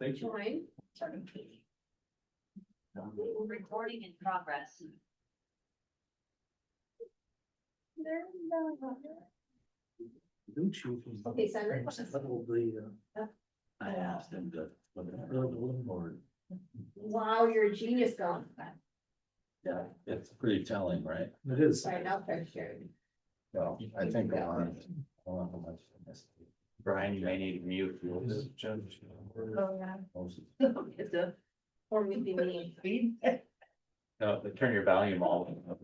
Thank you. Join. Recording in progress. Okay, Senator. I asked him to look at the bulletin board. Wow, you're a genius going. Yeah, it's pretty telling, right? It is. Sorry, now they're sharing. Well, I think I want how much I missed. Brian, you may need to mute. This judge. Oh, yeah. Most- It's a, or maybe me. No, turn your volume all up.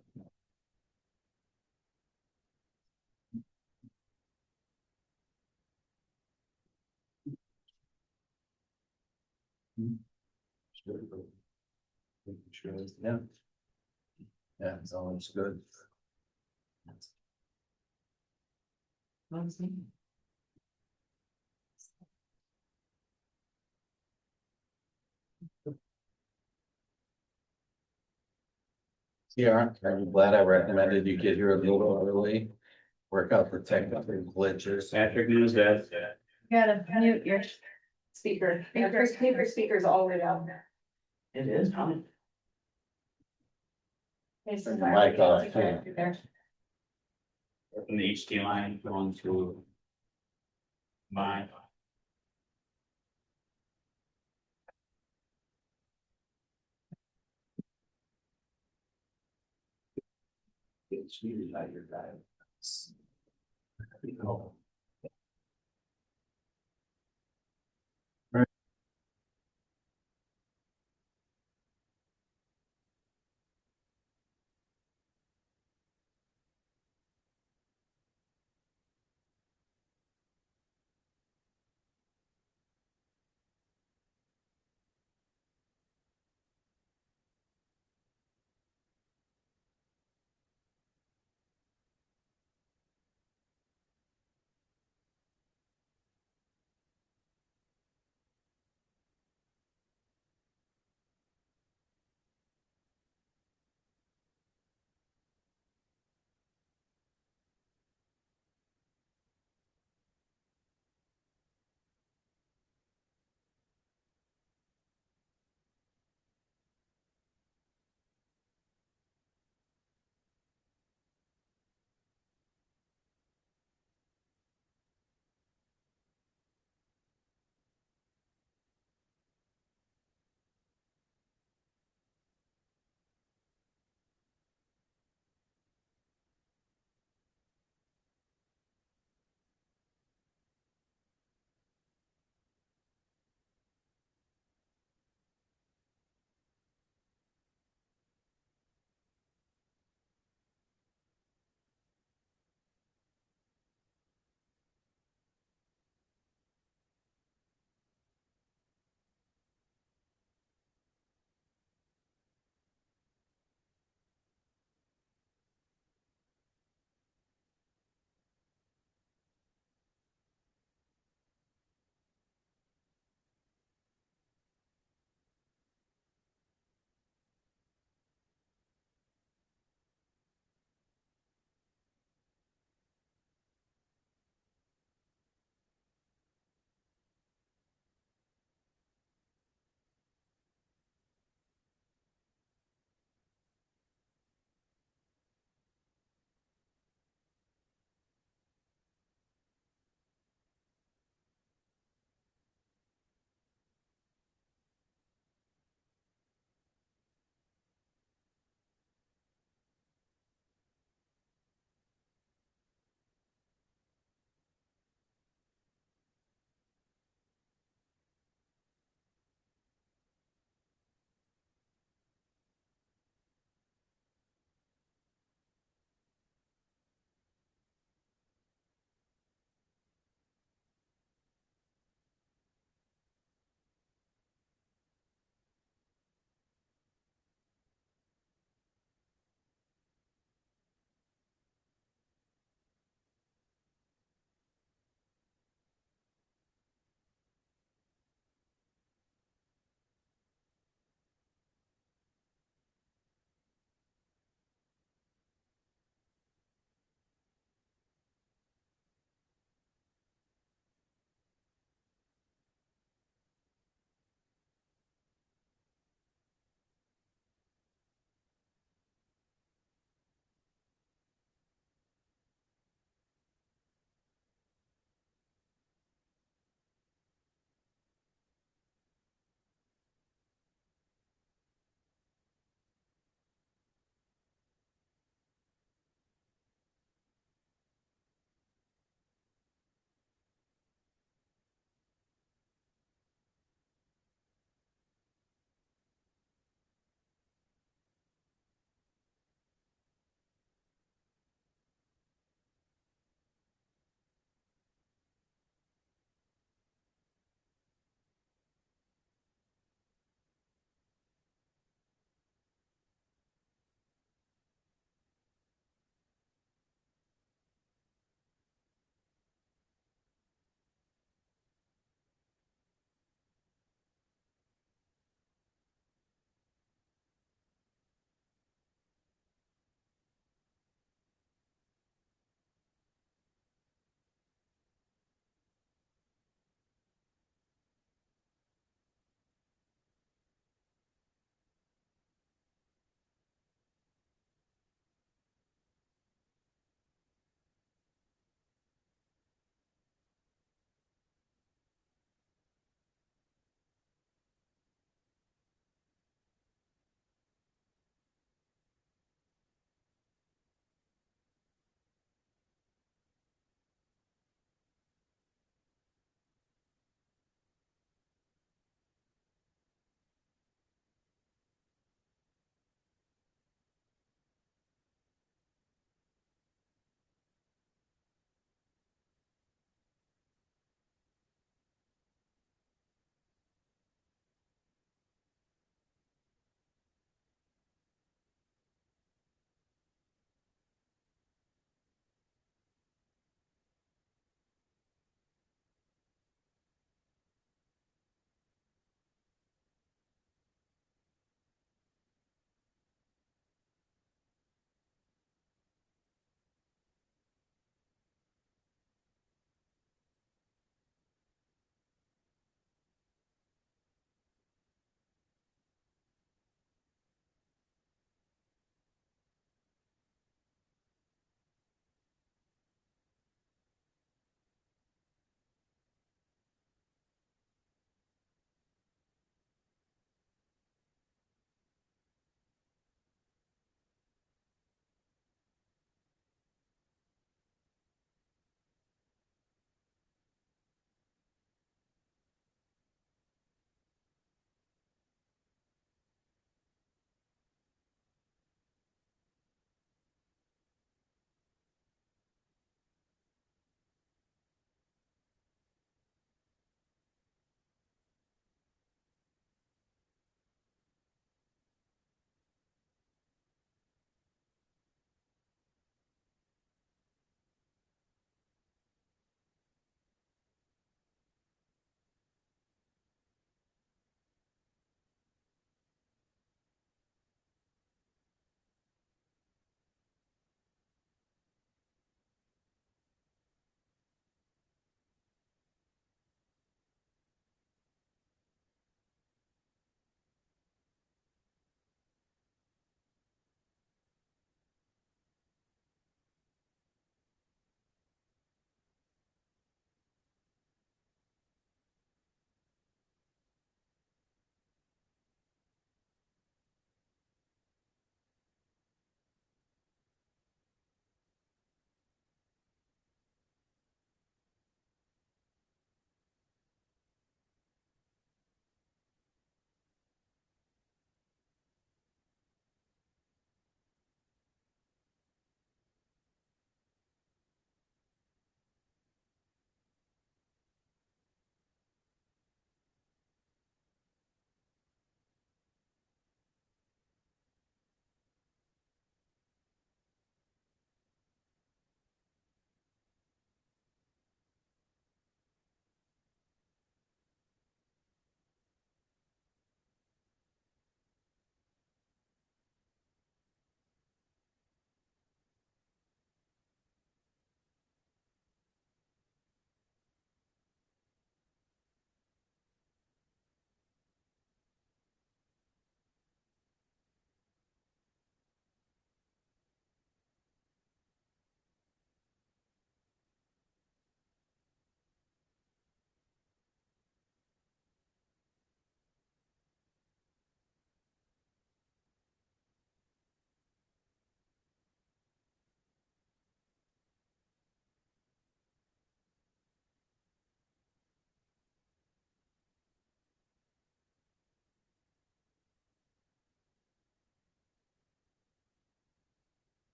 Yeah. Yeah, it's always good. Yeah, I'm glad I recommended you get here a little early. Work out the technical glitches. Patrick knows that. Gotta mute your speaker. Your speaker's all the way down. It is, huh? Okay, so Mic off, there. From the HDMI going to mine. It's really like your guy.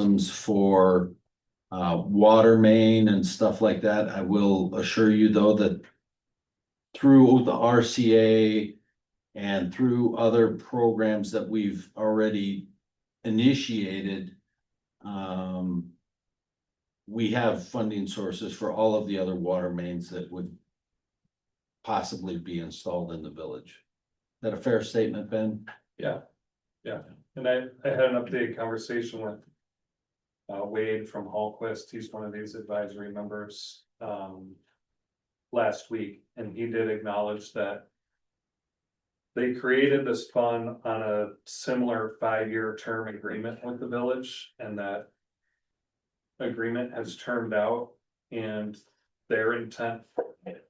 for water main and stuff like that. I will assure you though that through the RCA and through other programs that we've already initiated, we have funding sources for all of the other water mains that would possibly be installed in the village. Is that a fair statement, Ben? Yeah, and I had an updated conversation with Wade from Hallquist, he's one of these advisory members, last week, and he did acknowledge that they created this fund on a similar 5-year term agreement with the village, and that agreement has termed out, and their intent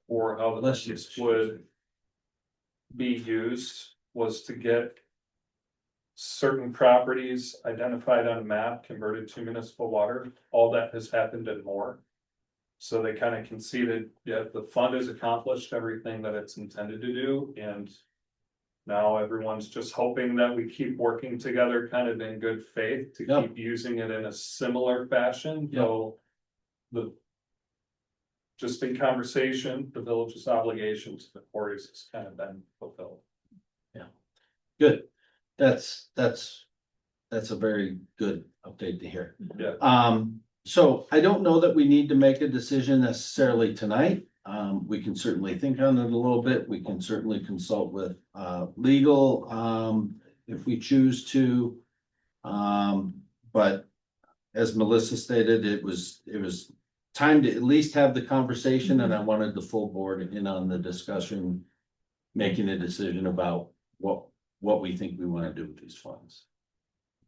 for how the monies would be used was to get certain properties identified on a map converted to municipal water. All that has happened and more. So they kind of conceded, yeah, the fund has accomplished everything that it's intended to do, and now everyone's just hoping that we keep working together kind of in good faith to Yep. keep using it in a similar fashion, Yep. though just in conversation, the village's obligation to the quarries has kind of been fulfilled. Good. That's a very good update to hear. Yeah. So I don't know that we need to make a decision necessarily tonight. We can certainly think on it a little bit. We can certainly consult with legal if we choose to. But as Melissa stated, it was time to at least have the conversation, and I wanted the full board in on the discussion, making a decision about what we think we want to do with these funds.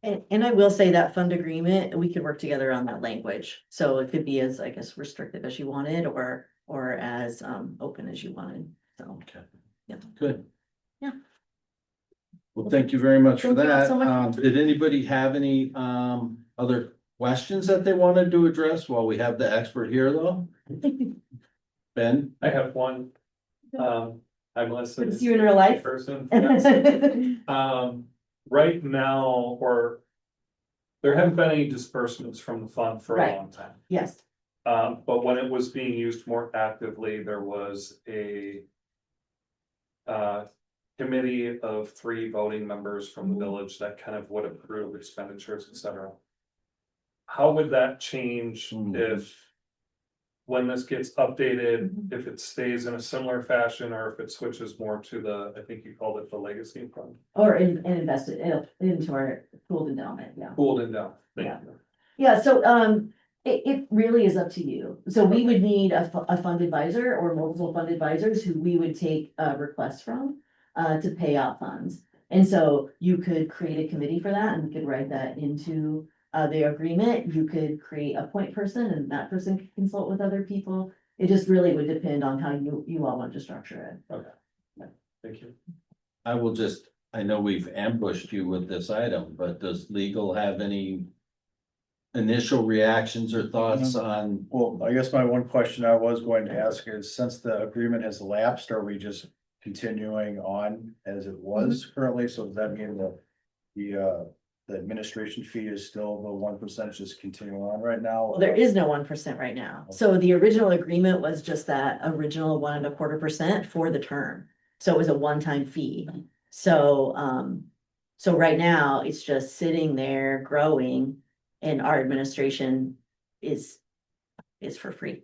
And I will say that fund agreement, we could work together on that language. So it could be as, I guess, restrictive as you wanted or as open as you wanted. So, Okay. Yeah. Good. Yeah. Well, thank you very much for Thank you all that. so much. Did anybody have any other questions that they wanted to address while we have the expert here though? Ben? I have one. I'm Melissa. Good to see you in real life. Person. Yes. Right now, or there haven't been any disbursements from the fund for a Right. long time. Yes, But when it was being used more actively, there was a committee of 3 voting members from the village that kind of would approve expenditures, et cetera. How would that change if, when this gets updated, if it stays in a similar fashion, or if it switches more to the, I think you called it the legacy fund? or and invested into our pooled endowment, yeah. Cooled it down. Thank Yeah. you. Yeah, so it really is up to you. So we would need a fund advisor or multiple fund advisors who we would take requests from to pay out funds. And so you could create a committee for that, and we could write that into the agreement. You could create a point person, and that person could consult with other people. It just really would depend on how you all want to structure it. Thank you. I know we've ambushed you with this item, but does legal have any initial reactions or thoughts on? Well, I guess my one question I was going to ask is, since the agreement has lapsed, are we just continuing on as it was currently? So does that mean that the administration fee is still the 1%, just continuing on right now? Well, there is no 1% right now. So the original agreement was just that original 1.25% for the term. So it was a one-time fee. So right now it's just sitting there growing, and our administration is for free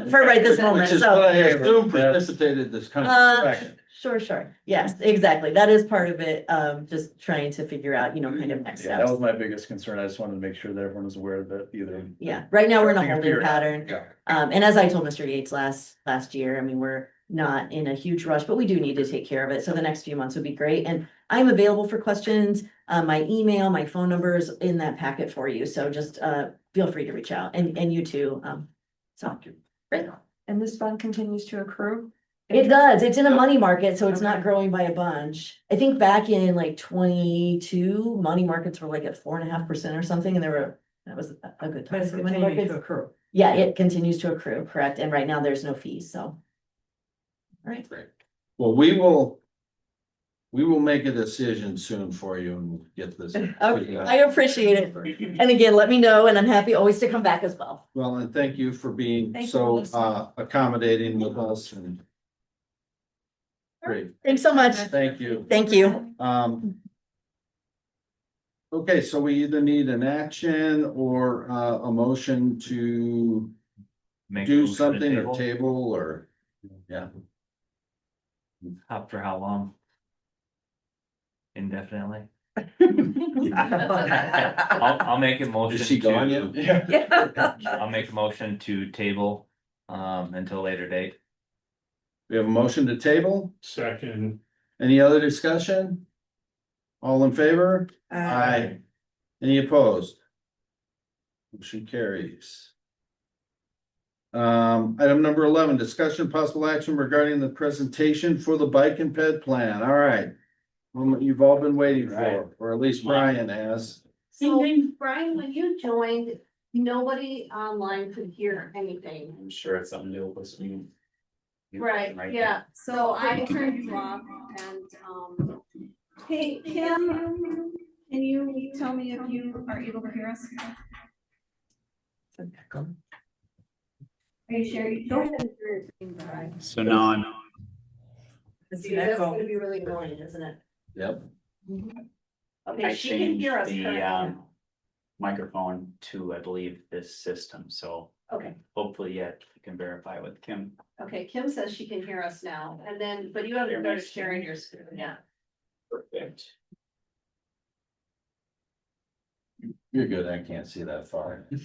for right this moment. Which is So what I assume precipitated this kind of question. sure. Yes, exactly. That is part of it. Just trying to figure out, kind of next Yeah, that steps. was my biggest concern. I just wanted to make sure that everyone was aware that either. Yeah, right now we're in a Figure holding it out. pattern. Yeah. And as I told Mr. Yates last year, I mean, we're not in a huge rush, but we do need to take care of it. So the next few months would be great. And I'm available for questions. My email, my phone number is in that packet for you. So just feel free to reach out, and you too. So great. And this fund continues to accrue? It does. It's in a money market, so it's not growing by a bunch. I think back in like 22, money markets were like at 4.5% or something, and that was a good time. for money markets. accrue. Yeah, it continues to accrue, correct, and right now there's no fees, so. All right. Well, we will we will make a decision soon for you and get this. Okay, I appreciate it. And again, let me know, and I'm happy always to come back as well. Well, and thank you for being Thank you so for listening. accommodating with us and. Great, Thanks so much. thank you. Thank you. Okay, so we either need an action or a motion to Make a do motion to something or table. table or, yeah. Up for how long? Indefinitely. I'll make a motion. Is she gone to- yet? Yeah. I'll make a motion to table, until later date. We have a motion to table. Second. Any other discussion? All in favor? Aye. Any opposed? Motion carries. Item number 11, discussion of possible action regarding the presentation for the bike and ped plan. All right. Moment you've all been waiting for, or at least Brian has. So, Brian, when you joined, nobody online could hear anything. I'm sure it's something new with me. Right, yeah, so I turned you off and, Hey, Kim, can you tell me if you are able to hear us? Are you sure? Go ahead. So now I'm. see, that's gonna be really annoying, isn't it? Yep. Okay, she can hear us changed the, currently now. Microphone to, I believe, this system, so Okay, hopefully, yeah, you can verify with Kim. okay, Kim says she can hear us now, and then, but you haven't started sharing your screen yet. Perfect. You're good. I can't see that far. I'm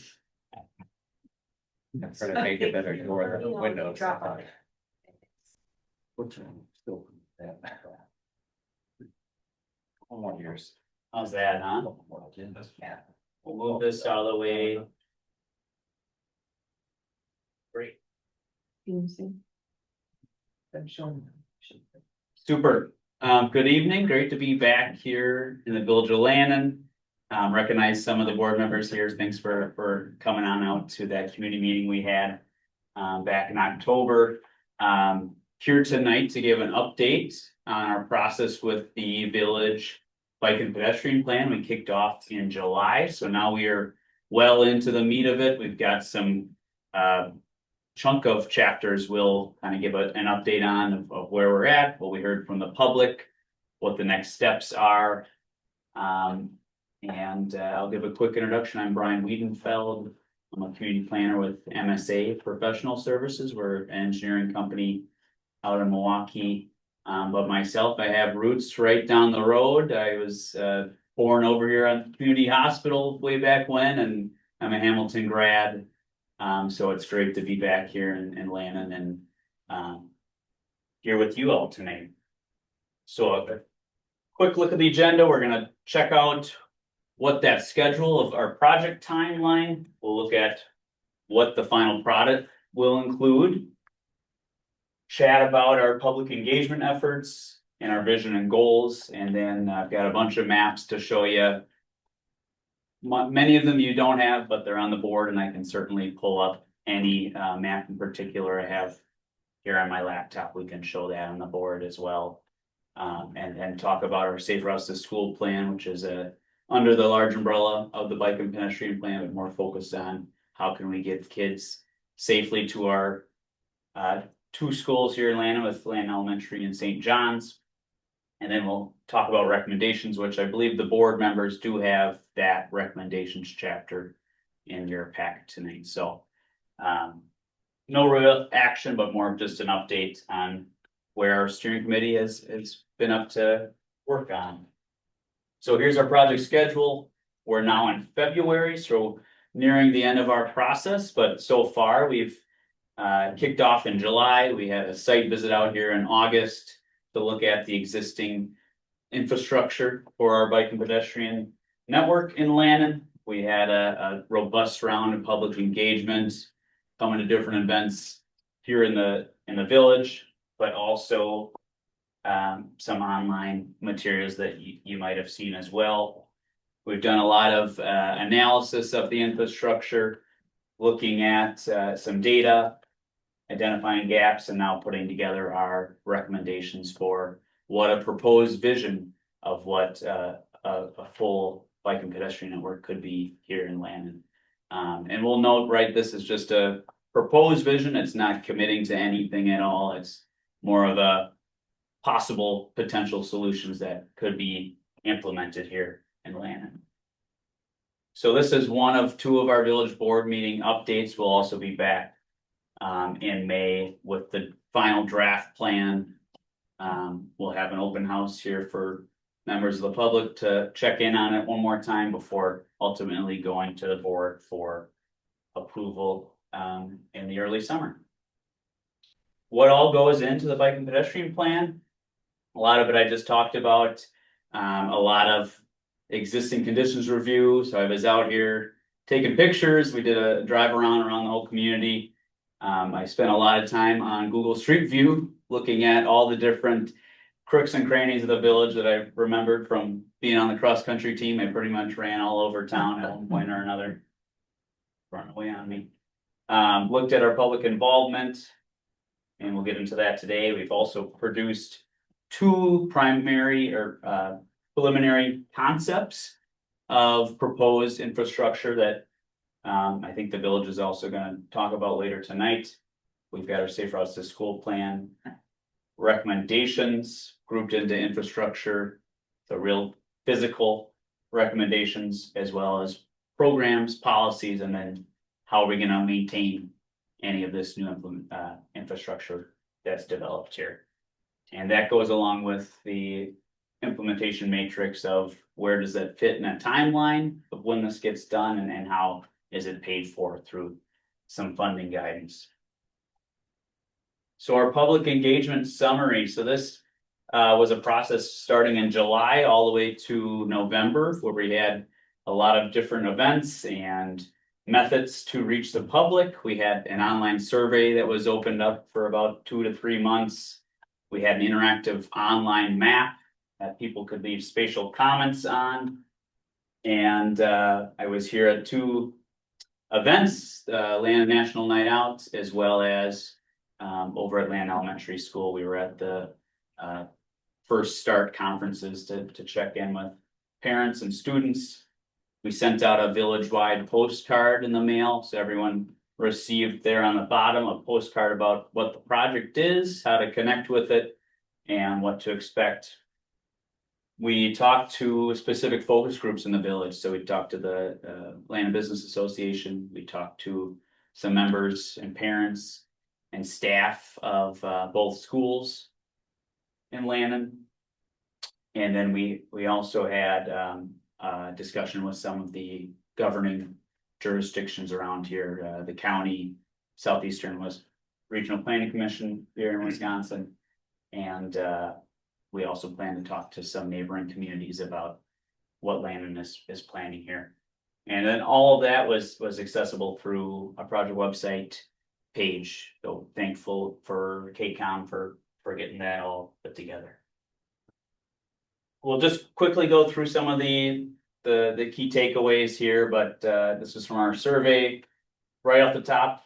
trying to make it better for the windows. Drop it. What's wrong? Still that. One more years. How's that, huh? Yeah. We'll move this out of the way. Great. Super. Good evening. Great to be back here in the village of Lannon. Recognize some of the board members here. Thanks for coming on out to that community meeting we had back in October. Here tonight to give an update on our process with the village bike and pedestrian plan. We kicked off in July, so now we are well into the meat of it. We've got some chunk of chapters we'll kind of give an update on of where we're at, what we heard from the public, what the next steps are. I'll give a quick introduction. I'm Brian Wiedenfeld. I'm a community planner with MSA Professional Services. We're an engineering company out in Milwaukee. But myself, I have roots right down the road. I was born over here on community hospital way back when, and I'm a Hamilton grad. So it's great to be back here in Lannon and here with you all tonight. So a quick look at the agenda. We're gonna check out what that schedule of our project timeline. We'll look at what the final product will include. Chat about our public engagement efforts and our vision and goals. And then I've got a bunch of maps to show you. Many of them you don't have, but they're on the board, and I can certainly pull up any map in particular I have here on my laptop. We can show that on the board as well. And talk about our Safe Routes to School plan, which is under the large umbrella of the bike and pedestrian plan, but more focused on how can we get kids safely to our two schools here in Lannon, with Lannon Elementary and St. John's. And then we'll talk about recommendations, which I believe the board members do have that recommendations chapter in your packet tonight. So no real action, but more of just an update on where our steering committee has been up to work on. So here's our project schedule. We're now in February, so nearing the end of our process, but so far we've kicked off in July. We had a site visit out here in August to look at the existing infrastructure for our bike and pedestrian network in Lannon. We had a robust round of public engagement, coming to different events here in the village, but also some online materials that you might have seen as well. We've done a lot of analysis of the infrastructure, looking at some data, identifying gaps, and now putting together our recommendations for what a proposed vision of what a full bike and pedestrian network could be here in Landon. And we'll note, right, this is just a proposed vision. It's not committing to anything at all. It's more of a possible potential solutions that could be implemented here in Landon. So this is one of two of our village board meeting updates. We'll also be back in May with the final draft plan. We'll have an open house here for members of the public to check in on it one more time before ultimately going to the board for approval in the early summer. What all goes into the bike and pedestrian plan? A lot of it I just talked about, a lot of existing conditions review. So I was out here taking pictures. We did a drive around the whole community. I spent a lot of time on Google Street View, looking at all the different crooks and crannies of the village that I remembered from being on the cross country team. I pretty much ran all over town at one point or another. Run away on me. Looked at our public involvement, and we'll get into that today. We've also produced two primary or preliminary concepts of proposed infrastructure that I think the village is also going to talk about later tonight. We've got our Safe Routes to School plan recommendations grouped into infrastructure, the real physical recommendations, as well as programs, policies, and then how are we going to maintain any of this new infrastructure that's developed here. And that goes along with the implementation matrix of where does that fit in a timeline of when this gets done, and how is it paid for through some funding guidance. So our public engagement summary. So this was a process starting in July all the way to November, where we had a lot of different events and methods to reach the public. We had an online survey that was opened up for about 2 to 3 months. We had an interactive online map that people could leave spatial comments on. And I was here at 2 events, Land National Night Out, as well as over at Land Elementary School. We were at the First Start conferences to check in with parents and students. We sent out a village-wide postcard in the mail, so everyone received there on the bottom a postcard about what the project is, how to connect with it, and what to expect. We talked to specific focus groups in the village. So we talked to the Land and Business Association. We talked to some members and parents and staff of both schools in Landon. And then we also had a discussion with some of the governing jurisdictions around here, the county, Southeastern Regional Planning Commission here in Wisconsin. And we also plan to talk to some neighboring communities about what Landon is planning here. And then all of that was accessible through a project website page. So thankful for KCOM for getting that all put together. We'll just quickly go through some of the key takeaways here, but this is from our survey. Right off the top,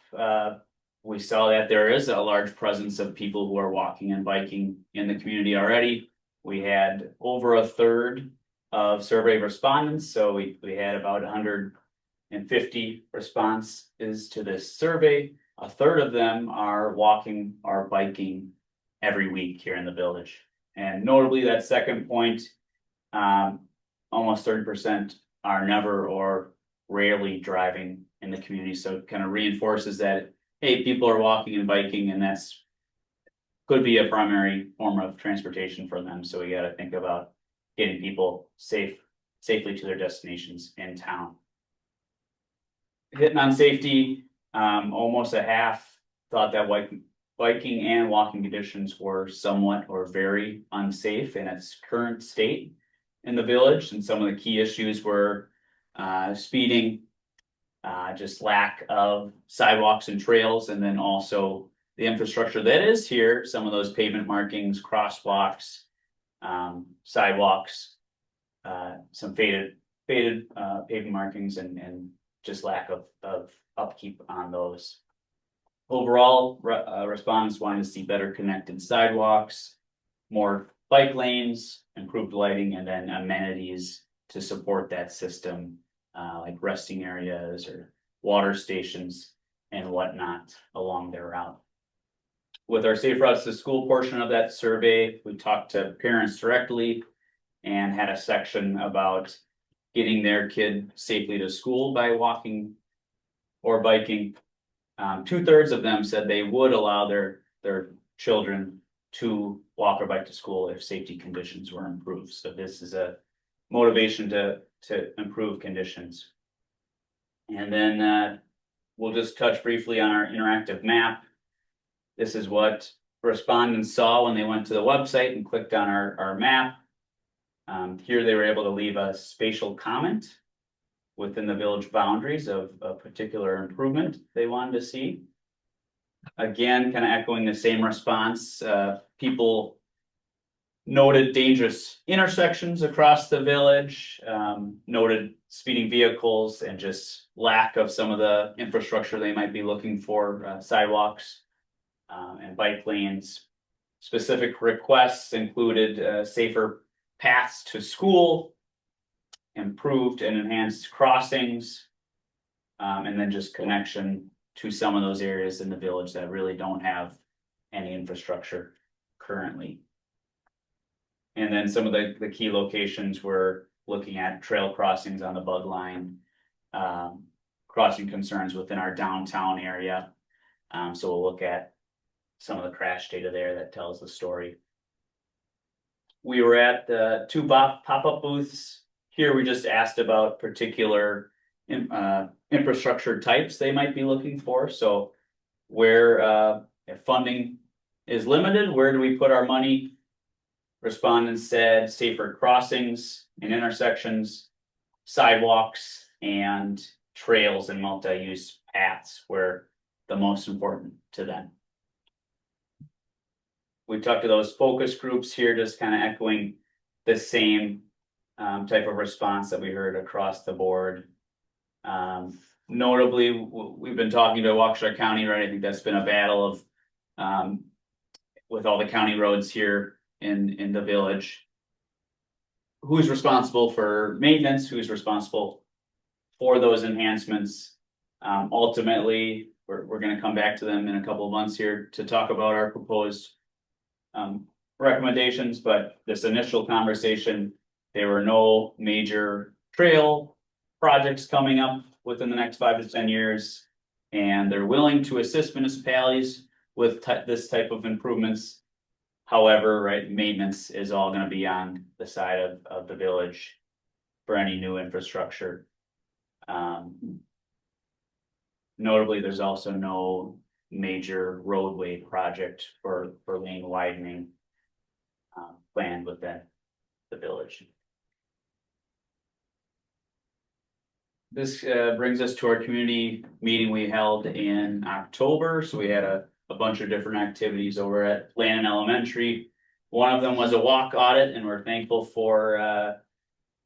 we saw that there is a large presence of people who are walking and biking in the community already. We had over a third of survey respondents, so we had about 150 responses to this survey. A third of them are walking or biking every week here in the village. And notably, that second point, almost 30% are never or rarely driving in the community. So it kind of reinforces that, hey, people are walking and biking, and that's could be a primary form of transportation for them. So we got to think about getting people safely to their destinations in town. Hitting on safety, almost a half thought that biking and walking conditions were somewhat or very unsafe in its current state in the village. And some of the key issues were speeding, just lack of sidewalks and trails, and then also the infrastructure that is here, some of those pavement markings, crosswalks, sidewalks, some faded pavement markings, and just lack of upkeep on those. Overall, respondents wanted to see better connected sidewalks, more bike lanes, improved lighting, and then amenities to support that system, like resting areas or water stations and whatnot along their route. With our Safe Routes to School portion of that survey, we talked to parents directly and had a section about getting their kid safely to school by walking or biking. 2/3 of them said they would allow their children to walk or bike to school if safety conditions were improved. So this is a motivation to improve conditions. And then we'll just touch briefly on our interactive map. This is what respondents saw when they went to the website and clicked on our map. Here they were able to leave a spatial comment within the village boundaries of a particular improvement they wanted to see. Again, kind of echoing the same response, people noted dangerous intersections across the village, noted speeding vehicles and just lack of some of the infrastructure they might be looking for, sidewalks and bike lanes. Specific requests included safer paths to school, improved and enhanced crossings, and then just connection to some of those areas in the village that really don't have any infrastructure currently. And then some of the key locations were looking at trail crossings on the Bud Line, crossing concerns within our downtown area. So we'll look at some of the crash data there that tells the story. We were at the 2 pop-up booths. Here we just asked about particular infrastructure types they might be looking for. So where if funding is limited, where do we put our money? Respondents said safer crossings and intersections, sidewalks, and trails and multi-use paths were the most important to them. We talked to those focus groups here, just kind of echoing the same type of response that we heard across the board. Notably, we've been talking to Waukesha County, right? I think that's been a battle of with all the county roads here in the village. Who's responsible for maintenance? Who's responsible for those enhancements? Ultimately, we're going to come back to them in a couple of months here to talk about our proposed recommendations, but this initial conversation, there were no major trail projects coming up within the next 5 to 10 years, and they're willing to assist municipalities with this type of improvements. However, right, maintenance is all going to be on the side of the village for any new infrastructure. Notably, there's also no major roadway project for lane widening planned within the village. This brings us to our community meeting we held in October. So we had a bunch of different activities over at Landon Elementary. One of them was a walk audit, and we're thankful for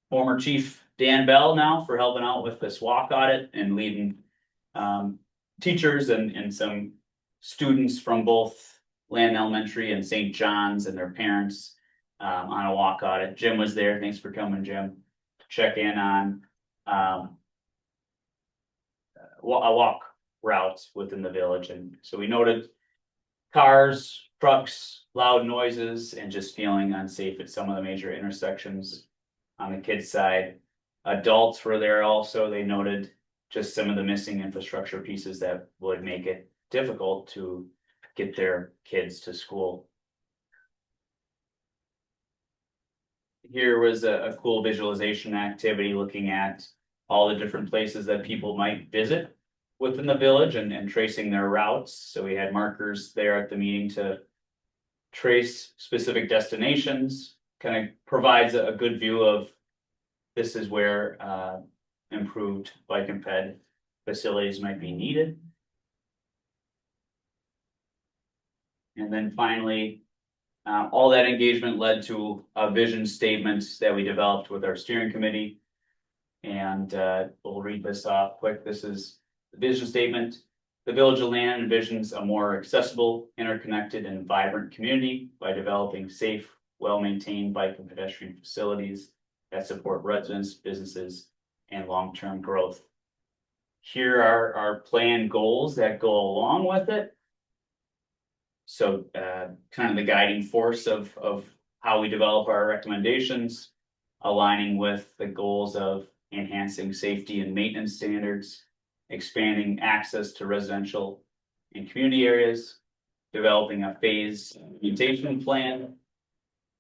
former Chief Dan Bell now for helping out with this walk audit and leading teachers and some students from both Landon Elementary and St. John's and their parents on a walk audit. Jim was there. Thanks for coming, Jim, to check in on a walk route within the village. And so we noted cars, trucks, loud noises, and just feeling unsafe at some of the major intersections on the kids' side. Adults were there also. They noted just some of the missing infrastructure pieces that would make it difficult to get their kids to school. Here was a cool visualization activity looking at all the different places that people might visit within the village and tracing their routes. So we had markers there at the meeting to trace specific destinations, kind of provides a good view of this is where improved bike and ped facilities might be needed. And then finally, all that engagement led to a vision statement that we developed with our steering committee. And we'll read this off quick. This is the vision statement. The Village of Landon envisions a more accessible, interconnected, and vibrant community by developing safe, well-maintained bike and pedestrian facilities that support residents, businesses, and long-term growth. Here are our planned goals that go along with it. So, kind of the guiding force of how we develop our recommendations, aligning with the goals of enhancing safety and maintenance standards, expanding access to residential and community areas, developing a phased implementation plan,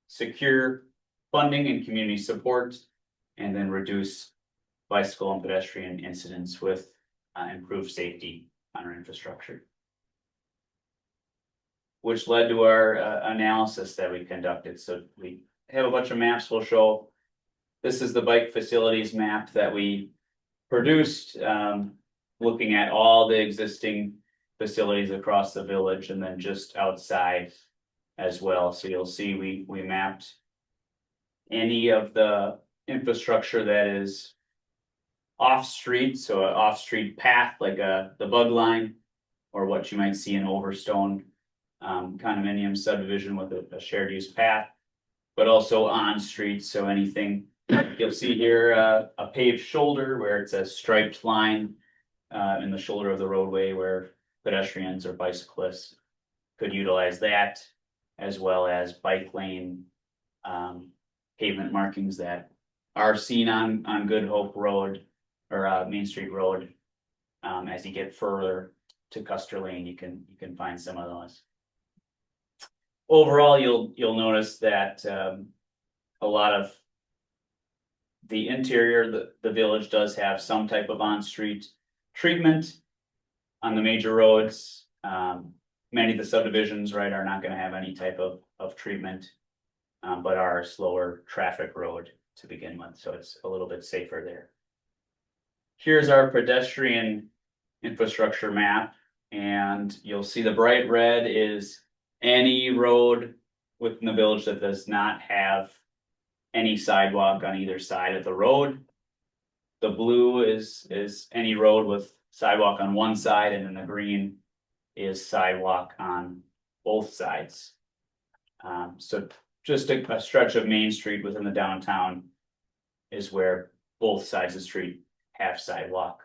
secure funding and community support, and then reduce bicycle and pedestrian incidents with improved safety on our infrastructure. Which led to our analysis that we conducted. So we have a bunch of maps we'll show. This is the bike facilities map that we produced, looking at all the existing facilities across the village and then just outside as well. So you'll see we mapped any of the infrastructure that is off-street, so an off-street path like the bug line, or what you might see in Overstone condominium subdivision with a shared use path, but also on street. So anything you'll see here, a paved shoulder where it's a striped line in the shoulder of the roadway where pedestrians or bicyclists could utilize that, as well as bike lane pavement markings that are seen on Good Hope Road or Main Street Road. As you get further to Custer Lane, you can find some of those. Overall, you'll notice that a lot of the interior, the village does have some type of on-street treatment on the major roads. Many of the subdivisions, right, are not going to have any type of treatment, but are a slower traffic road to begin with, so it's a little bit safer there. Here's our pedestrian infrastructure map, and you'll see the bright red is any road within the village that does not have any sidewalk on either side of the road. The blue is any road with sidewalk on one side, and then the green is sidewalk on both sides. So just a stretch of Main Street within the downtown is where both sides of the street have sidewalk.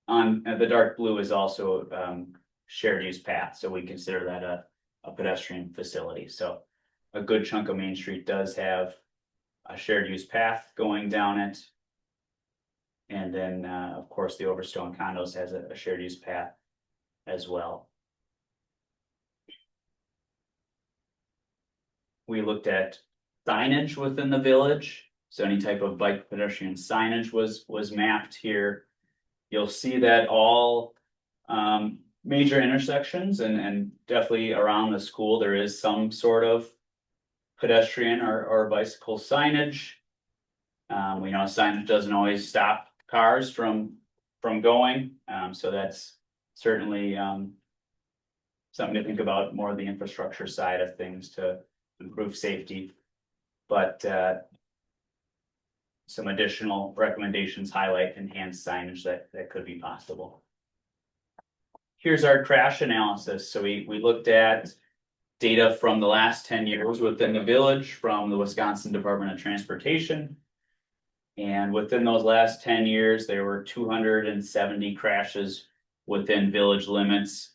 On the dark blue is also shared use path, so we consider that a pedestrian facility. So a good chunk of Main Street does have a shared use path going down it. And then, of course, the Overstone condos has a shared use path as well. We looked at signage within the village. So any type of bike pedestrian signage was mapped here. You'll see that all major intersections and definitely around the school, there is some sort of pedestrian or bicycle signage. We know signage doesn't always stop cars from going, so that's certainly something to think about, more of the infrastructure side of things to improve safety. But some additional recommendations highlight enhanced signage that could be possible. Here's our crash analysis. So we looked at data from the last 10 years within the village from the Wisconsin Department of Transportation. And within those last 10 years, there were 270 crashes within village limits.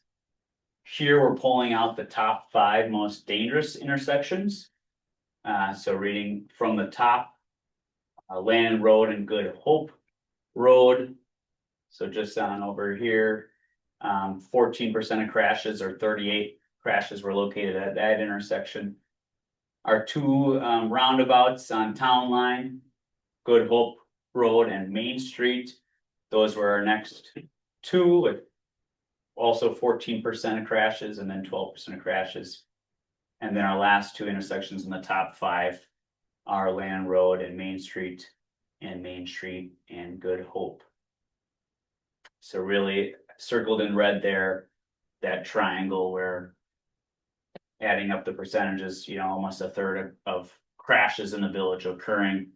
Here we're pulling out the top 5 most dangerous intersections. So reading from the top, Landon Road and Good Hope Road. So just on over here, 14% of crashes or 38 crashes were located at that intersection. Our 2 roundabouts on Town Line, Good Hope Road and Main Street. Those were our next 2 with also 14% of crashes and then 12% of crashes. And then our last 2 intersections in the top 5 are Land Road and Main Street and Good Hope. So really circled in red there, that triangle where adding up the percentages, you know, almost a third of crashes in the village occurring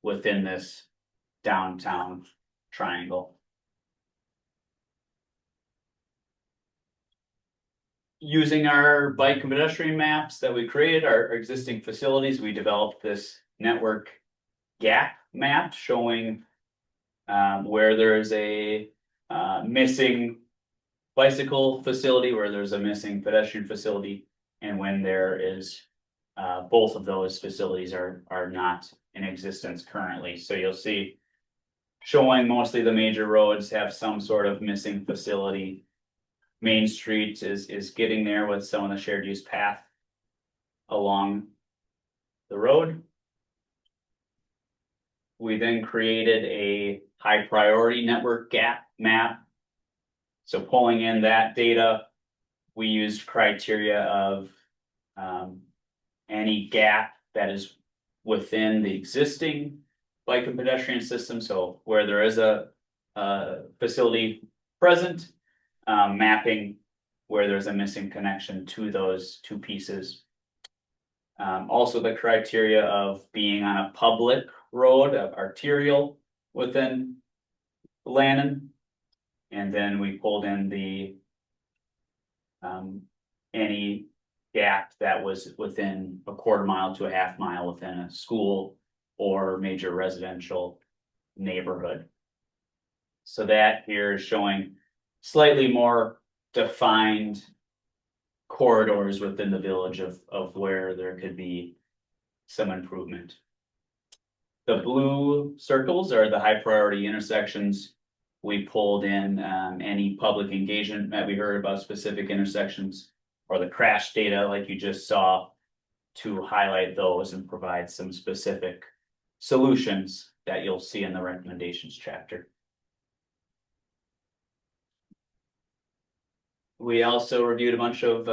within this downtown triangle. using our bike and pedestrian maps that we created, our existing facilities, we developed this network gap map showing where there's a missing bicycle facility, where there's a missing pedestrian facility, and when there is both of those facilities are not in existence currently. So you'll see showing mostly the major roads have some sort of missing facility. Main Street is getting there with some of the shared use path along the road. We then created a high priority network gap map. So pulling in that data, we used criteria of any gap that is within the existing bike and pedestrian system. So where there is a facility present, mapping where there's a missing connection to those two pieces. Also the criteria of being on a public road, arterial within Lannon. And then we pulled in the any gap that was within a quarter mile to a half mile within a school or major residential neighborhood. So that here is showing slightly more defined corridors within the village of where there could be some improvement. The blue circles are the high priority intersections. We pulled in any public engagement that we heard about specific intersections or the crash data like you just saw to highlight those and provide some specific solutions that you'll see in the recommendations chapter. We also reviewed a bunch of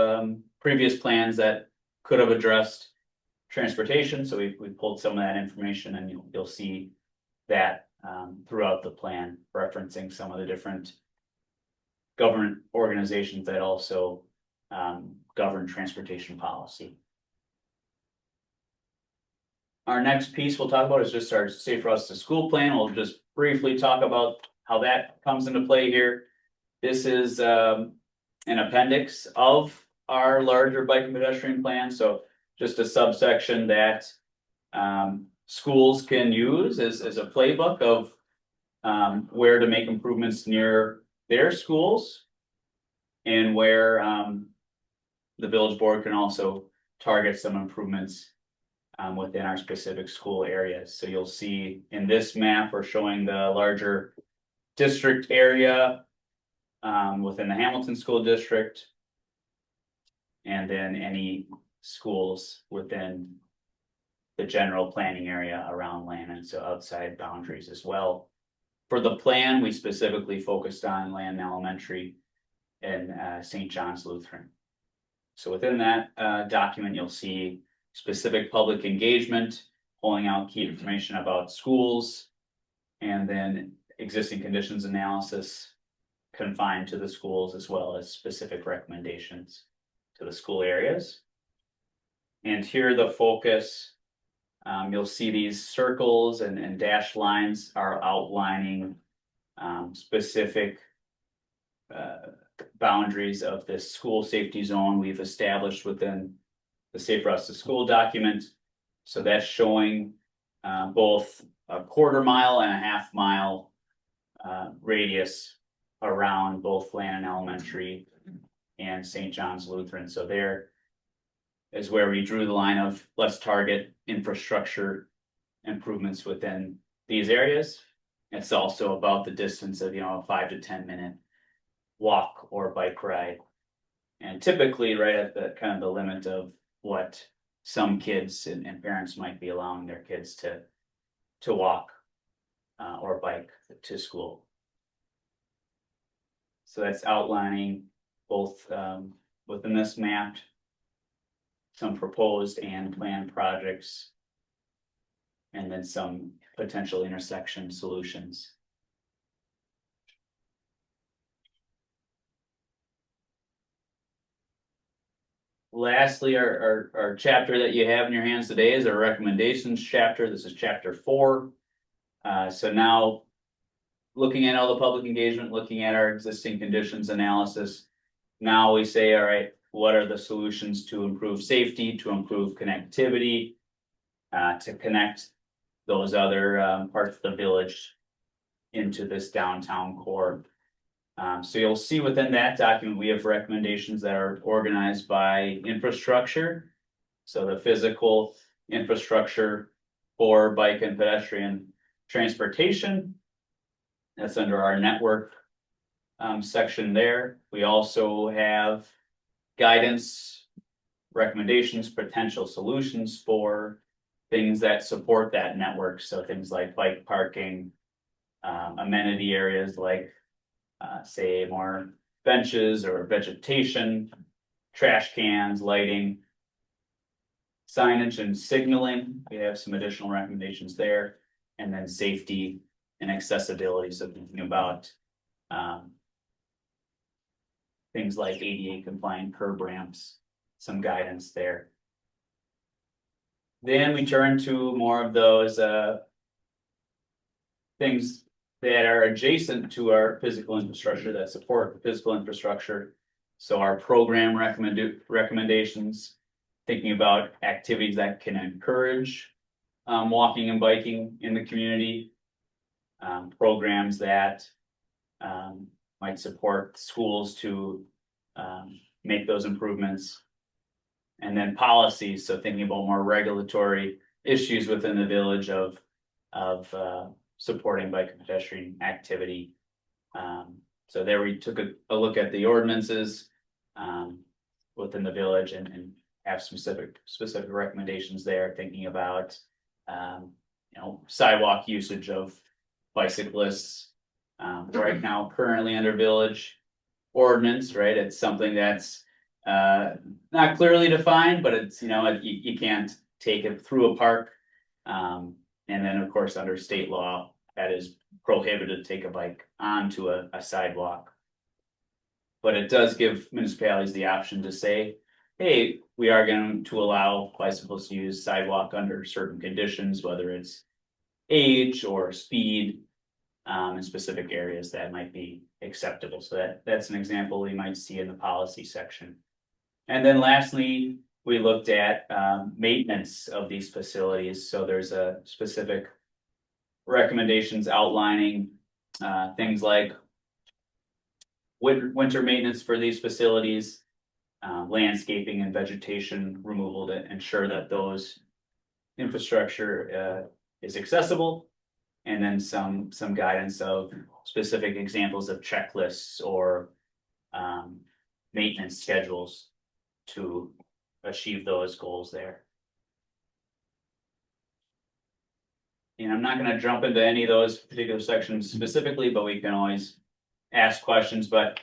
previous plans that could have addressed transportation. So we pulled some of that information, and you'll see that throughout the plan, referencing some of the different government organizations that also govern transportation policy. Our next piece we'll talk about is just our Safe Routes to School plan. We'll just briefly talk about how that comes into play here. This is an appendix of our larger bike and pedestrian plan. So just a subsection that schools can use as a playbook of where to make improvements near their schools and where the village board can also target some improvements within our specific school areas. So you'll see in this map, we're showing the larger district area within the Hamilton School District, and then any schools within the general planning area around Lannon, so outside boundaries as well. For the plan, we specifically focused on Lannon Elementary and St. John's Lutheran. So within that document, you'll see specific public engagement, pulling out key information about schools, and then existing conditions analysis confined to the schools, as well as specific recommendations to the school areas. And here the focus, you'll see these circles and dashed lines are outlining specific boundaries of this school safety zone we've established within the Safe Routes to School document. So that's showing both a quarter mile and a half mile radius around both Lannon Elementary and St. John's Lutheran. So there is where we drew the line of let's target infrastructure improvements within these areas. It's also about the distance of, a 5 to 10 minute walk or bike ride. And typically right at the kind of the limit of what some kids and parents might be allowing their kids to walk or bike to school. So that's outlining both within this map, some proposed and planned projects, and then some potential intersection solutions. Lastly, our chapter that you have in your hands today is our recommendations chapter. This is chapter 4. So now looking at all the public engagement, looking at our existing conditions analysis, now we say, all right, what are the solutions to improve safety, to improve connectivity, to connect those other parts of the village into this downtown core. So you'll see within that document, we have recommendations that are organized by infrastructure. So the physical infrastructure for bike and pedestrian transportation. That's under our network section there. We also have guidance, recommendations, potential solutions for things that support that network. So things like bike parking, amenity areas like say more benches or vegetation, trash cans, lighting, signage and signaling. We have some additional recommendations there. And then safety and accessibility. So thinking about things like ADA compliant curb ramps, some guidance there. Then we turn to more of those things that are adjacent to our physical infrastructure, that support the physical infrastructure. So our program recommendations, thinking about activities that can encourage walking and biking in the community, programs that might support schools to make those improvements. And then policies, so thinking about more regulatory issues within the village of supporting bike and pedestrian activity. So there we took a look at the ordinances within the village and have specific recommendations there, thinking about sidewalk usage of bicyclists. Right now, currently under village ordinance, right? It's something that's not clearly defined, but it's, you can't take it through a park. And then, of course, under state law, that is prohibited to take a bike onto a sidewalk. But it does give municipalities the option to say, hey, we are going to allow bicycles to use sidewalk under certain conditions, whether it's age or speed, in specific areas that might be acceptable. So that's an example we might see in the policy section. And then lastly, we looked at maintenance of these facilities. So there's a specific recommendations outlining things like winter maintenance for these facilities, landscaping and vegetation removal to ensure that those infrastructure is accessible, and then some guidance of specific examples of checklists or maintenance schedules to achieve those goals there. And I'm not going to jump into any of those particular sections specifically, but we can always ask questions. But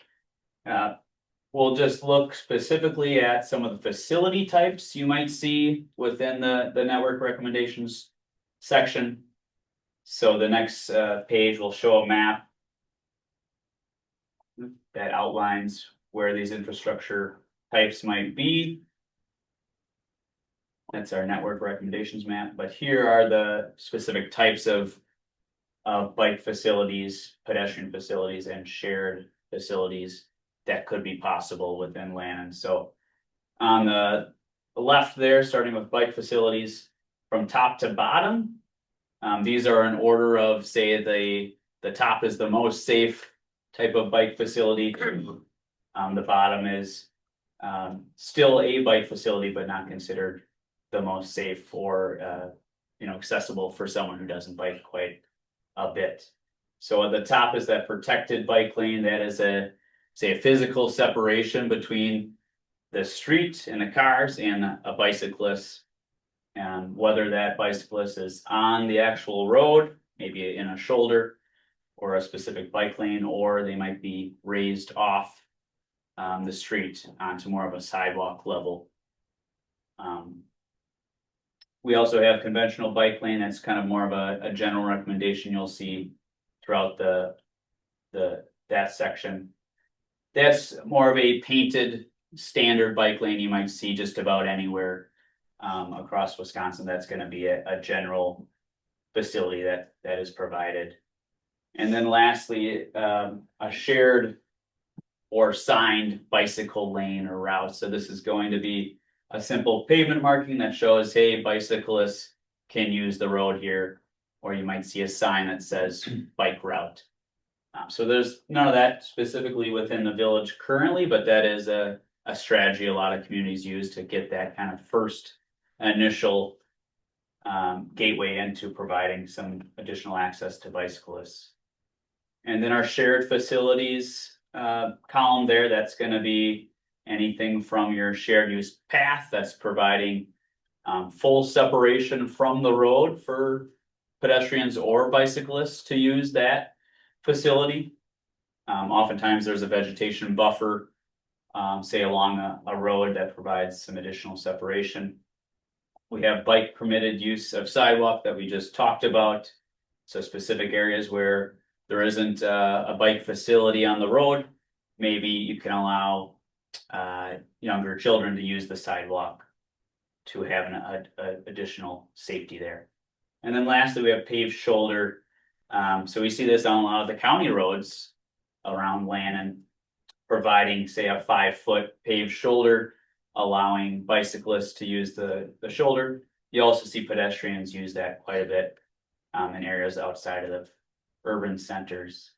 we'll just look specifically at some of the facility types you might see within the network recommendations section. So the next page will show a map that outlines where these infrastructure types might be. That's our network recommendations map, but here are the specific types of bike facilities, pedestrian facilities, and shared facilities that could be possible within Lannon. So on the left there, starting with bike facilities from top to bottom, these are in order of, say, the top is the most safe type of bike facility. The bottom is still a bike facility, but not considered the most safe or accessible for someone who doesn't bike quite a bit. So at the top is that protected bike lane. That is a physical separation between the street and the cars and a bicyclist. And whether that bicyclist is on the actual road, maybe in a shoulder or a specific bike lane, or they might be raised off the street onto more of a sidewalk level. We also have conventional bike lane. That's kind of more of a general recommendation you'll see throughout that section. That's more of a painted standard bike lane you might see just about anywhere across Wisconsin. That's going to be a general facility that is provided. And then lastly, a shared or signed bicycle lane or route. So this is going to be a simple pavement marking that shows, hey, bicyclists can use the road here. Or you might see a sign that says bike route. So there's none of that specifically within the village currently, but that is a strategy a lot of communities use to get that kind of first initial gateway into providing some additional access to bicyclists. And then our shared facilities column there, that's going to be anything from your shared use path that's providing full separation from the road for pedestrians or bicyclists to use that facility. Oftentimes there's a vegetation buffer, say along a road that provides some additional separation. We have bike permitted use of sidewalk that we just talked about. So specific areas where there isn't a bike facility on the road, maybe you can allow younger children to use the sidewalk to have an additional safety there. And then lastly, we have paved shoulder. So we see this on a lot of the county roads around Lannon, providing, say, a 5-foot paved shoulder, allowing bicyclists to use the shoulder. You also see pedestrians use that quite a bit in areas outside of the urban centers.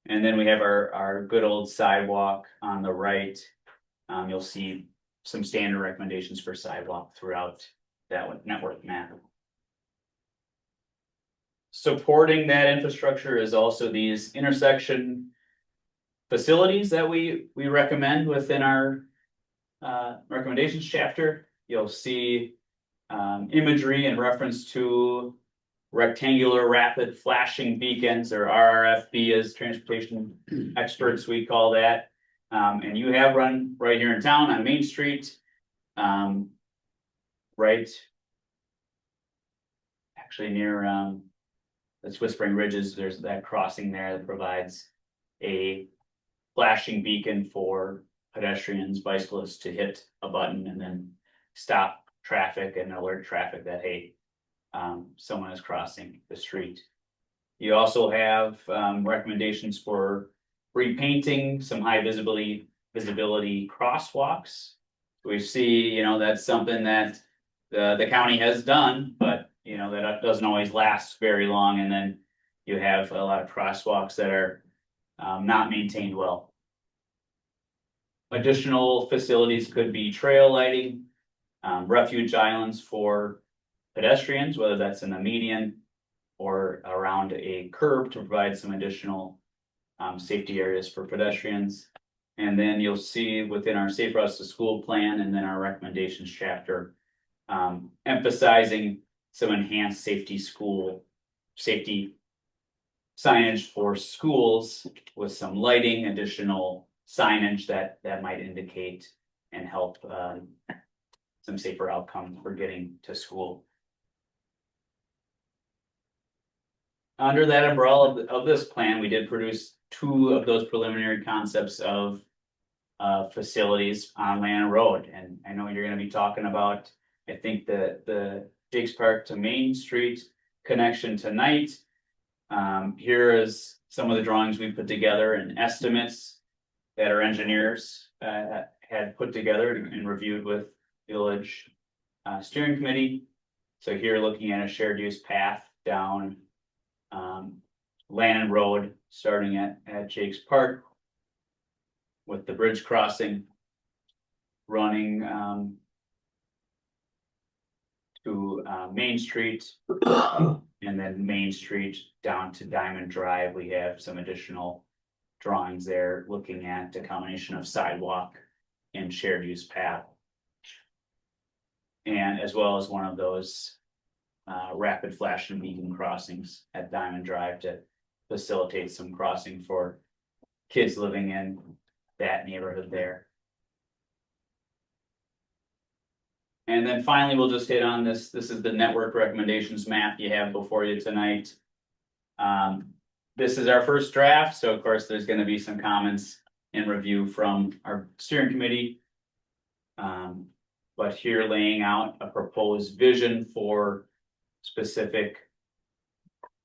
And then we have our good old sidewalk on the right. You'll see some standard recommendations for sidewalk throughout that network map. Supporting that infrastructure is also these intersection facilities that we recommend within our recommendations chapter. You'll see imagery in reference to rectangular rapid flashing beacons, or RRFB as transportation experts we call that. And you have run right here in town on Main Street, right actually near the Whispering Ridges. There's that crossing there that provides a flashing beacon for pedestrians, bicyclists to hit a button and then stop traffic and alert traffic that, hey, someone is crossing the street. You also have recommendations for repainting some high visibility crosswalks. We see, that's something that the county has done, but that doesn't always last very long. And then you have a lot of crosswalks that are not maintained well. Additional facilities could be trail lighting, refuge islands for pedestrians, whether that's in the median or around a curb to provide some additional safety areas for pedestrians. And then you'll see within our Safe Routes to School plan and then our recommendations chapter, emphasizing some enhanced safety signage for schools with some lighting, additional signage that might indicate and help some safer outcomes for getting to school. Under that umbrella of this plan, we did produce 2 of those preliminary concepts of facilities on Lannon Road. And I know you're going to be talking about, I think, the Jakes Park to Main Street connection tonight. Here is some of the drawings we put together and estimates that our engineers had put together and reviewed with village steering committee. So here looking at a shared use path down Lannon Road, starting at Jakes Park with the bridge crossing, running to Main Street, and then Main Street down to Diamond Drive. We have some additional drawings there looking at a combination of sidewalk and shared use path. And as well as one of those rapid flashing beacon crossings at Diamond Drive to facilitate some crossing for kids living in that neighborhood there. And then finally, we'll just hit on this. This is the network recommendations map you have before you tonight. This is our first draft, so of course there's going to be some comments and review from our steering committee. But here laying out a proposed vision for specific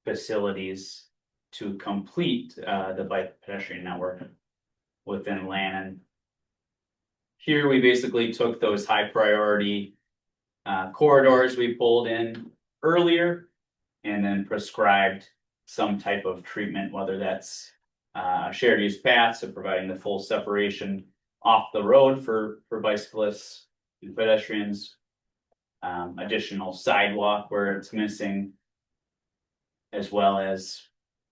facilities to complete the bike pedestrian network. within Lannon. Here, we basically took those high priority corridors we pulled in earlier and then prescribed some type of treatment, whether that's shared use paths, so providing the full separation off the road for bicyclists and pedestrians. Additional sidewalk where it's missing, as well as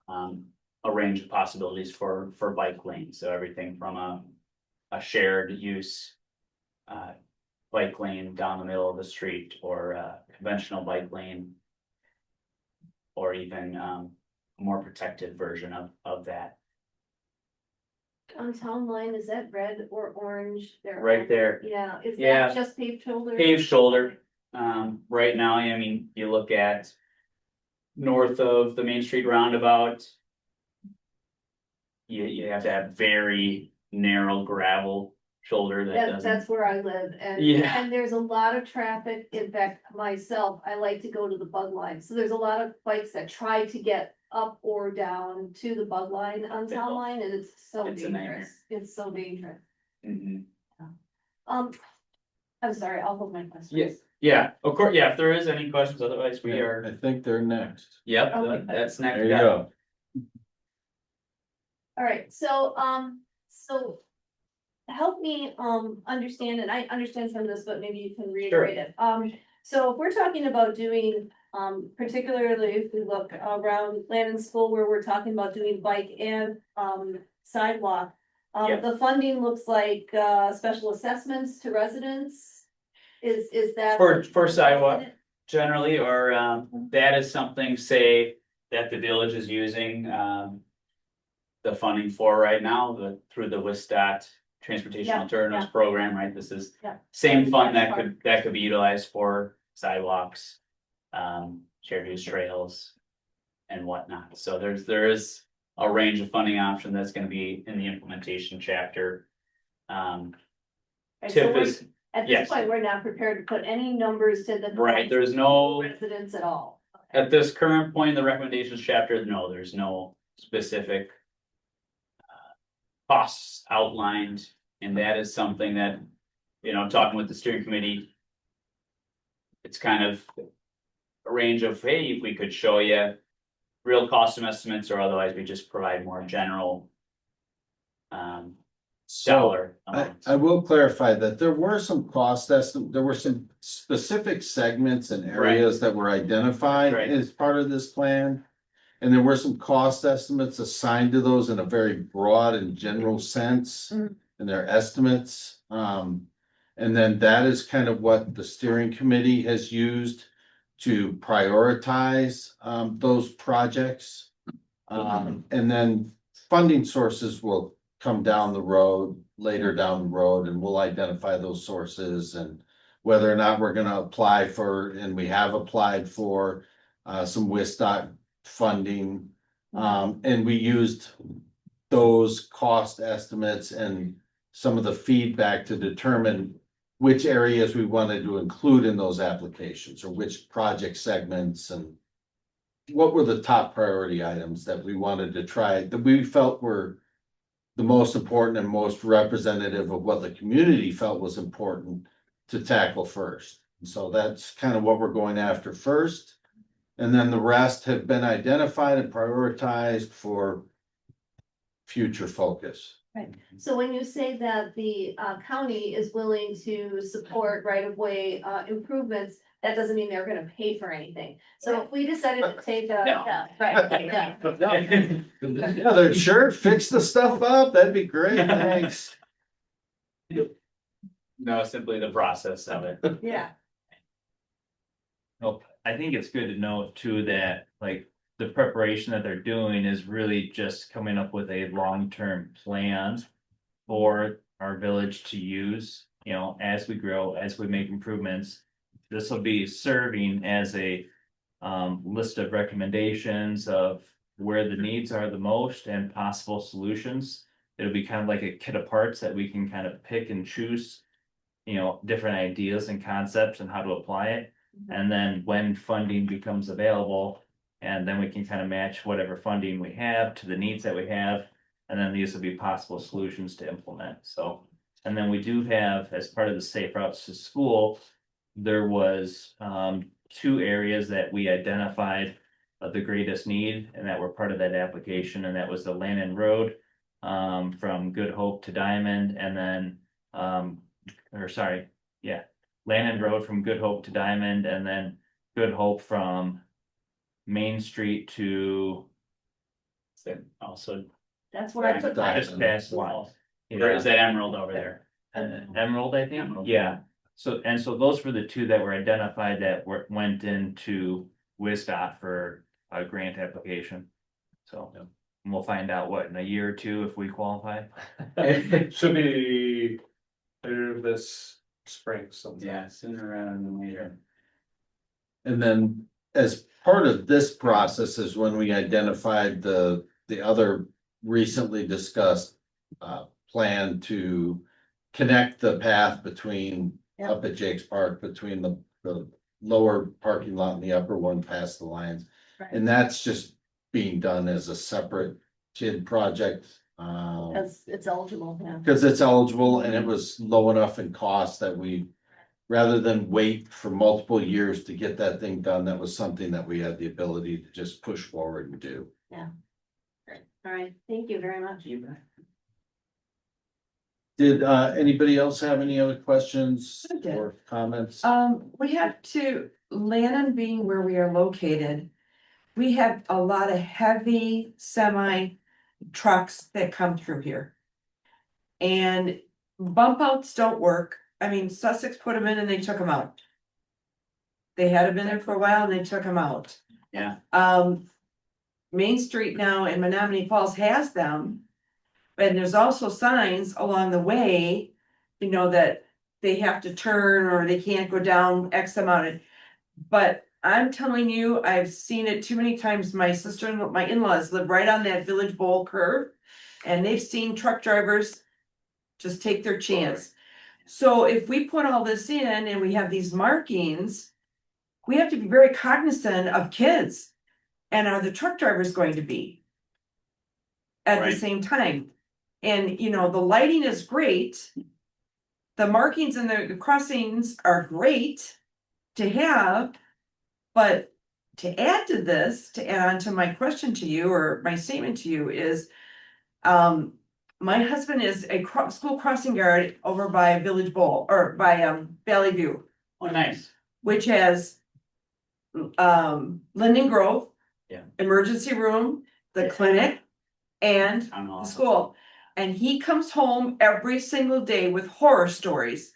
a range of possibilities for bike lanes. So everything from a shared use bike lane down the middle of the street, or a conventional bike lane, or even a more protected version of that. On town line, is that red or orange? There. Right there. Yeah, is Yeah. that just paved shoulder? Paved shoulder. Right now, I mean, you look at north of the Main Street roundabout. You have to have very narrow gravel shoulder that doesn't. That's where I live, and, Yeah. and there's a lot of traffic. In fact, myself, I like to go to the bug line, so there's a lot of bikes that try to get up or down to the bug line on town line, and it's so It's a nightmare. dangerous. It's so dangerous. Mhm. I'm sorry, I'll hold my questions. Yes. Yeah, of course, yeah, if there is any questions, otherwise we are, I think they're next. yep, Okay. that's next. There you go. All right, so help me, understand, and I understand some of this, but maybe you can reiterate it. So if we're talking about doing, particularly if we look around Landon School where we're talking about doing bike and, sidewalk. Yep. The funding looks like, special assessments to residents. Is that? For sidewalk. Generally, or that is something, say, that the village is using the funding for right now, through the WISDOT Transportation Yeah, Alternatives yeah. Program, right? This is Yeah. same fund That's that could be utilized for sidewalks, shared use trails and whatnot. So there is a range of funding option that's gonna be in the implementation chapter. Right, so Tip we're- is, At yes. this point, we're not prepared to put any numbers to the. right, there's no. Residents at all. At this current point in the recommendations chapter, no, there's no specific costs outlined, and that is something that, talking with the steering committee, it's kind of a range of, hey, if we could show you real cost estimates, or otherwise we just provide more general So dollar I amounts. will clarify that there were some cost estimates, there were some specific segments and areas that were identified Right. as part of this plan. And there were some cost estimates assigned to those in a very broad and general sense. Mhm. And their estimates. And then that is kind of what the steering committee has used to prioritize those projects. And then funding sources will come down the road, later down the road, and we'll identify those sources and whether or not we're gonna apply for, and we have applied for some WISDOT funding. And we used those cost estimates and some of the feedback to determine which areas we wanted to include in those applications, or which project segments, and what were the top priority items that we wanted to try, that we felt were the most important and most representative of what the community felt was important to tackle first. So that's kind of what we're going after first. And then the rest have been identified and prioritized for future focus. So when you say that the county is willing to support right of way improvements, that doesn't mean they're gonna pay for anything. So if we decided to take a. No. Yeah, right, yeah. Yeah, they're sure, fix the stuff up, that'd be great, thanks. No, simply the process of it. Yeah, Well, I think it's good to note too that like the preparation that they're doing is really just coming up with a long-term plan for our village to use, as we grow, as we make improvements. This will be serving as a list of recommendations of where the needs are the most and possible solutions. It'll be kind of like a kit of parts that we can kind of pick and choose, different ideas and concepts and how to apply it. And then when funding becomes available, and then we can kind of match whatever funding we have to the needs that we have. And then these would be possible solutions to implement, so. And then we do have, as part of the safe routes to school, there was, two areas that we identified of the greatest need, and that were part of that application, and that was the Lannon Road. From Good Hope to Diamond, and then, Lannon Road from Good Hope to Diamond, and then Good Hope from Main Street to Also, That's where I put mine. just past one. or is that Emerald over there? Emerald, I think, Emerald. yeah. So those were the two that were identified that went into WISDOT for a grant application. So, and we'll find out what, in a year or two if we qualify. Should be later this spring sometime. Yeah, sooner rather than later. And then as part of this process is when we identified the other recently discussed plan to connect the path between up at Jake's Park, between the lower parking lot and the upper one past the Lions. Right. And that's just being done as a separate TID project. Because it's eligible, yeah. Because it's eligible and it was low enough in cost that we, rather than wait for multiple years to get that thing done, that was something that we had the ability to just push forward and do. All right, thank you very much. Did anybody else have any other questions I did. or comments? We have to, Lannon being where we are located, we have a lot of heavy semi trucks that come through here. And bump outs don't work. I mean, Sussex put them in and they took them out. They had them in there for a while and they took them out. Yeah. Main Street now in Menominee Falls has them. And there's also signs along the way, you know, that they have to turn or they can't go down X amount. But I'm telling you, I've seen it too many times. My sister and my in-laws live right on that Village Bowl curve. And they've seen truck drivers just take their chance. So if we put all this in and we have these markings, we have to be very cognizant of kids. And are the truck drivers going to be? At the Right. same time. And, you know, the lighting is great. The markings and the crossings are great to have. But to add to this, to add on to my question to you or my statement to you is, my husband is a school crossing guard over by Village Bowl or by Valley View, Oh, nice. which has Linden Grove. Yeah. Emergency room, the clinic, and Town hall. the school. And he comes home every single day with horror stories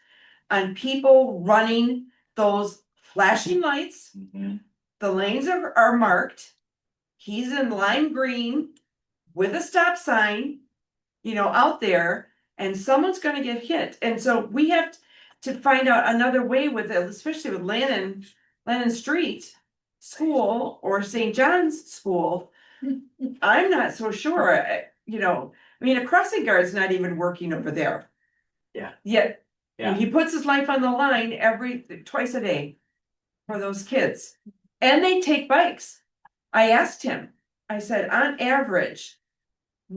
on people running those flashing lights. Mhm. The lanes are marked. He's in lime green with a stop sign, you know, out there, and someone's gonna get hit. And so we have to find out another way with it, especially with Lannon Street School or St. John's School. I'm not so sure, you know, I mean, a crossing guard's not even working over there. Yeah. Yet, Yeah. he puts his life on the line twice a day for those kids. And they take bikes. I asked him, I said, on average,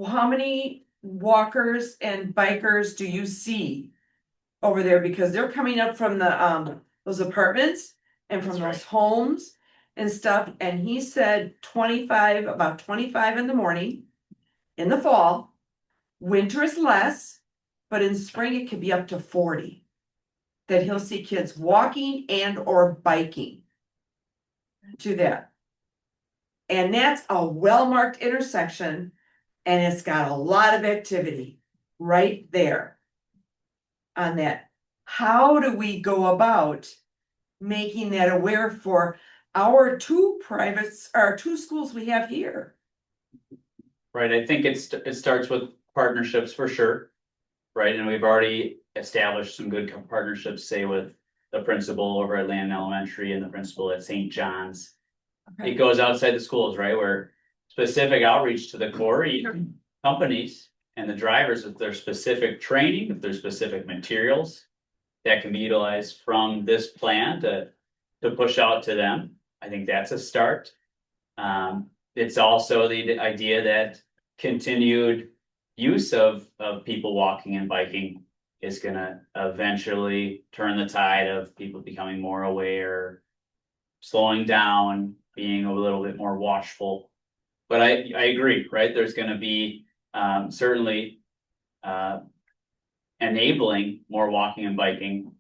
how many walkers and bikers do you see over there? Because they're coming up from the those apartments and from That's those homes and stuff. And he said about 25 in the morning, in the fall. Winter is less, but in spring it could be up to 40. That he'll see kids walking and or biking to that. And that's a well-marked intersection, and it's got a lot of activity right there on that. How do we go about making that aware for our two schools we have here? Right, I think it starts with partnerships for sure. Right, and we've already established some good partnerships, say with the principal over at Lannon Elementary and the principal at St. John's. Okay. It goes outside the schools, right, where specific outreach to the quarry companies and the drivers, if there's specific training, if there's specific materials that can be utilized from this plan to push out to them. I think that's a start. It's also the idea that continued use of people walking and biking is gonna eventually turn the tide of people becoming more aware, slowing down, being a little bit more watchful. But I agree, right? There's gonna be, certainly, enabling more walking and biking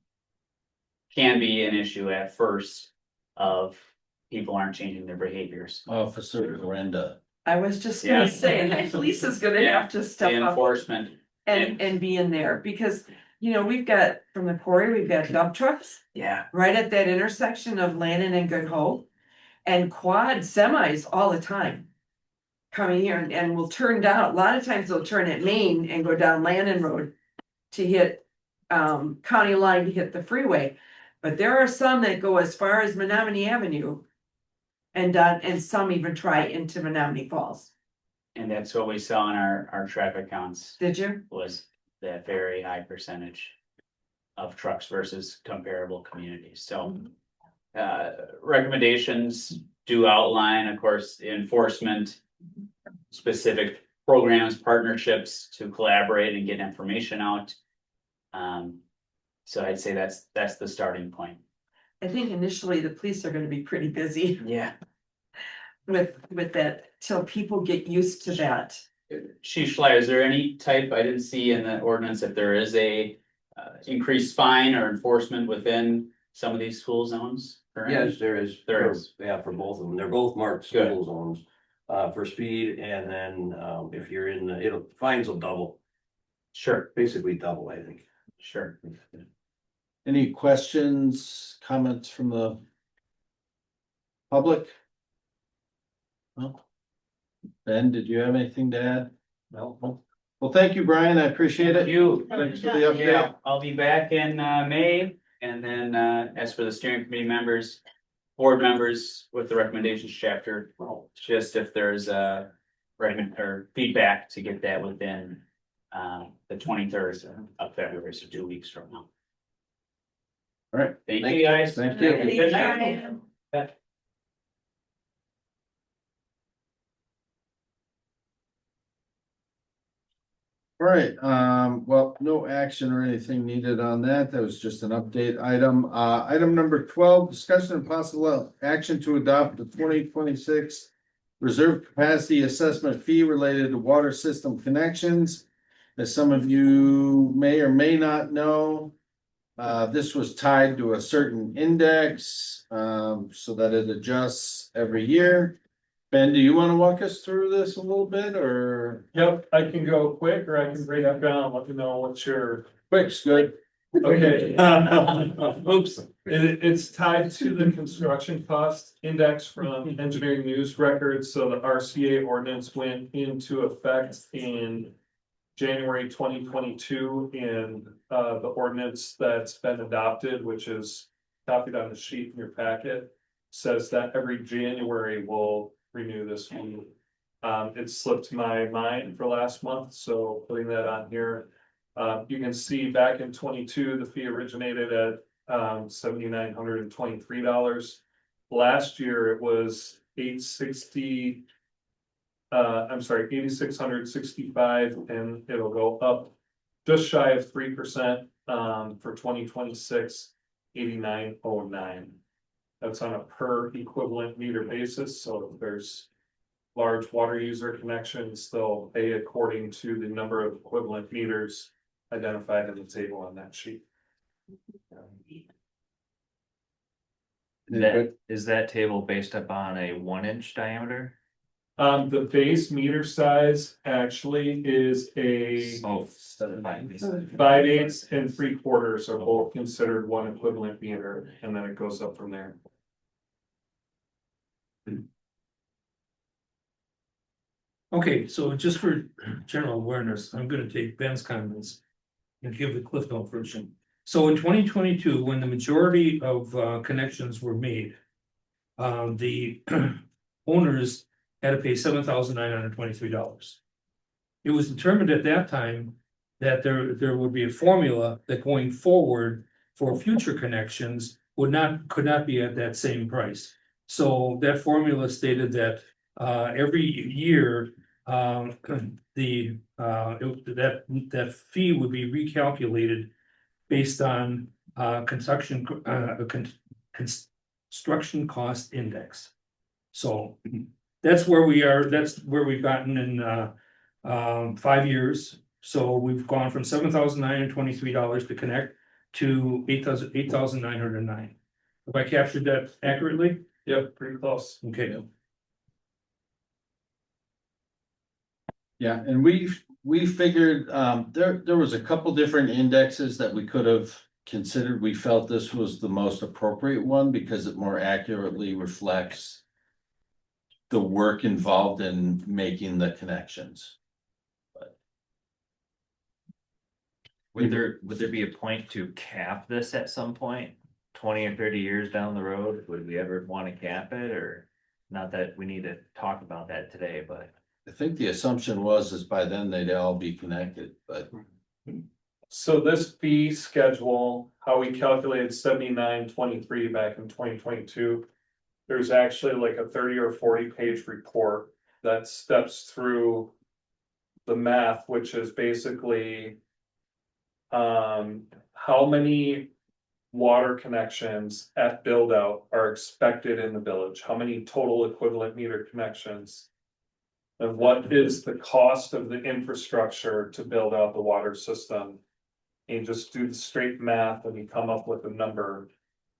can be an issue at first of people aren't changing their behaviors. Officer Brenda. I was just Yeah. gonna say, the police is gonna have to step up Enforcement, and be in there, because, you know, we've got, from the quarry, we've got dump trucks yeah, right at that intersection of Lannon and Good Hope. And quad semis all the time. Coming here and will turn down, a lot of times they'll turn at Main and go down Lannon Road. To hit, county line to hit the freeway, but there are some that go as far as Menominee Avenue. And some even try into Menominee Falls, and that's what we saw in our traffic counts, did you? was that very high percentage of trucks versus comparable communities, so. Recommendations do outline, of course, enforcement. Specific programs, partnerships to collaborate and get information out. So I'd say that's the starting point. I think initially the police are gonna be pretty busy Yeah. with that, till people get used to that. Chief Schleier, is there any type, I didn't see in the ordinance if there is a increased fine or enforcement within some of these school zones? currently? Yes, there is. There is. Yeah, for both of them. They're both marked Good. school zones, for speed, and then, if you're in the, fines will double, Sure, basically double, I think. sure. Any questions, comments from the public? No? Ben, did you have anything to add? No. Well, thank you, Brian. I appreciate it. You. Thanks for the Yeah, update. I'll be back in May, and then as for the steering committee members, board members with the recommendations chapter, just if there's a recommend or feedback to get that within the 23rd of February, so 2 weeks from now. All right. Thank you, guys. Thank you. Good night. All right, well, no action or anything needed on that. That was just an update item. Item number 12, discussion and possible action to adopt the 2026 reserve capacity assessment fee related to water system connections. As some of you may or may not know, this was tied to a certain index, so that it adjusts every year. Ben, do you want to walk us through this a little bit, or? Yep, I can go quick, or I can break that down, let me know what's your. Quick's good. Okay. Oops, it's tied to the construction cost index from Engineering News Records, so the RCA ordinance went into effect in January 2022, and the ordinance that's been adopted, which is copied on the sheet in your packet, says that every January we'll renew this fee. It slipped my mind for last month, so putting that on here. You can see back in 22, the fee originated at $7,923. Last year it was $8,665, and it'll go up just shy of 3% for 2026, $89.09. That's on a per equivalent meter basis, so if there's large water user connections, they'll pay according to the number of equivalent meters identified in the table on that sheet. Is that table based upon a 1-inch diameter? The base meter size actually is a Oh, 5/8 and 3/4 are both considered one equivalent meter, and then it goes up from there. Okay, so just for general awareness, I'm gonna take Ben's comments and give the Cliff Note version. So in 2022, when the majority of connections were made, the owners had to pay $7,923. It was determined at that time that there would be a formula that going forward for future connections could not be at that same price. So that formula stated that every year that fee would be recalculated based on, construction cost index. So that's where we are, that's where we've gotten in, 5 years. So we've gone from $7,923 to connect to $8,909. Have I captured that accurately? Yep, pretty close. Okay. Yeah, and we figured, there was a couple different indexes that we could have considered. We felt this was the most appropriate one because it more accurately reflects the work involved in making the connections. Would there be a point to cap this at some point? 20 or 30 years down the road, would we ever want to cap it, or not that we need to talk about that today, but. I think the assumption is by then they'd all be connected, but So this fee schedule, how we calculated 79.23 back in 2022. There's actually like a 30 or 40 page report that steps through the math, which is basically how many water connections at build out are expected in the village, how many total equivalent meter connections. And what is the cost of the infrastructure to build out the water system? And you just do the straight math and you come up with a number.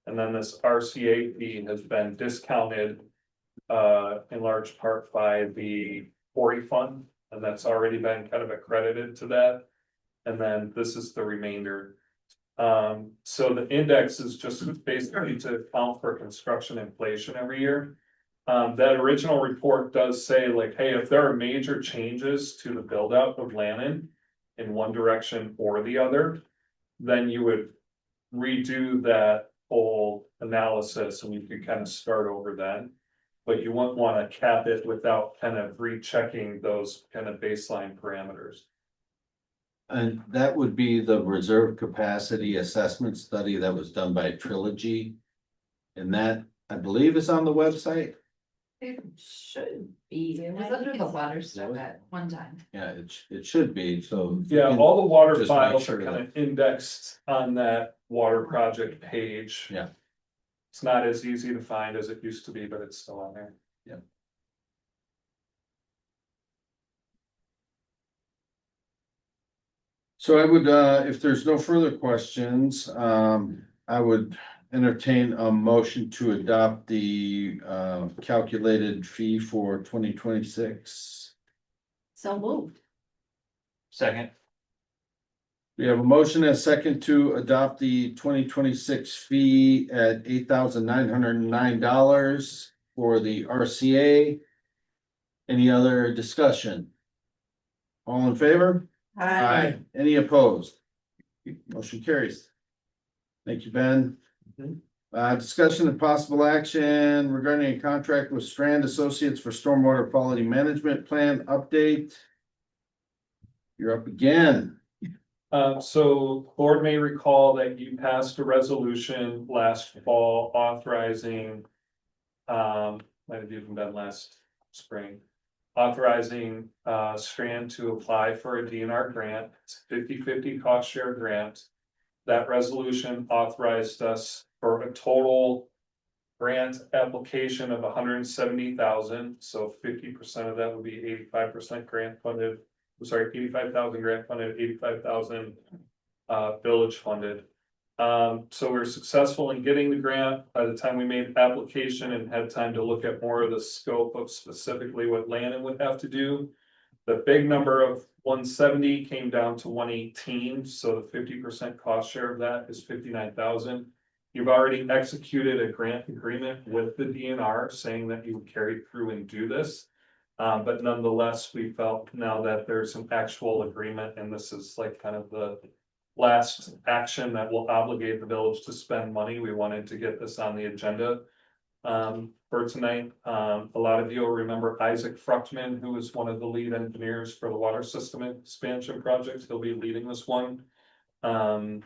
And then this RCA fee has been discounted in large part by the quarry fund, and that's already been kind of accredited to that. And then this is the remainder. So the index is just basically to account for construction inflation every year. That original report does say like, hey, if there are major changes to the build out of Lannon in one direction or the other, then you would redo that whole analysis and you could kind of start over then. But you wouldn't want to cap it without kind of rechecking those kind of baseline parameters. and that would be the reserve capacity assessment study that was done by Trilogy. And that, I believe, is on the website. It should be, it was under the water stuff at one time. Yeah, it should be, so. Yeah, all the water Just make files sure are kind that- of indexed on that water project page. Yeah. It's not as easy to find as it used to be, but it's still on there. So I would, if there's no further questions, I would entertain a motion to adopt the calculated fee for 2026. So moved. Second. We have a motion and a second to adopt the 2026 fee at $8,909 for the RCA. Any other discussion? All in favor? Hi. Any opposed? Motion carries. Thank you, Ben. Discussion of possible action regarding a contract with Strand Associates for Stormwater Quality Management Plan update. You're up again. So board may recall that you passed a resolution last fall authorizing, might have even been last spring, authorizing Strand to apply for a DNR grant. It's a 50-50 cost share grant. That resolution authorized us for a total grant application of $170,000. So 50% of that would be 85% grant funded. I'm sorry, 85,000 grant funded, 85,000 village funded. So we were successful in getting the grant by the time we made the application and had time to look at more of the scope of specifically what Lannon would have to do. The big number of 170 came down to 118, so the 50% cost share of that is 59,000. You've already executed a grant agreement with the DNR saying that you would carry through and do this. But nonetheless, we felt now that there's some actual agreement and this is like kind of the last action that will obligate the village to spend money. We wanted to get this on the agenda for tonight. A lot of you will remember Isaac Fruchtman, who is one of the lead engineers for the water system expansion project. He'll be leading this one. And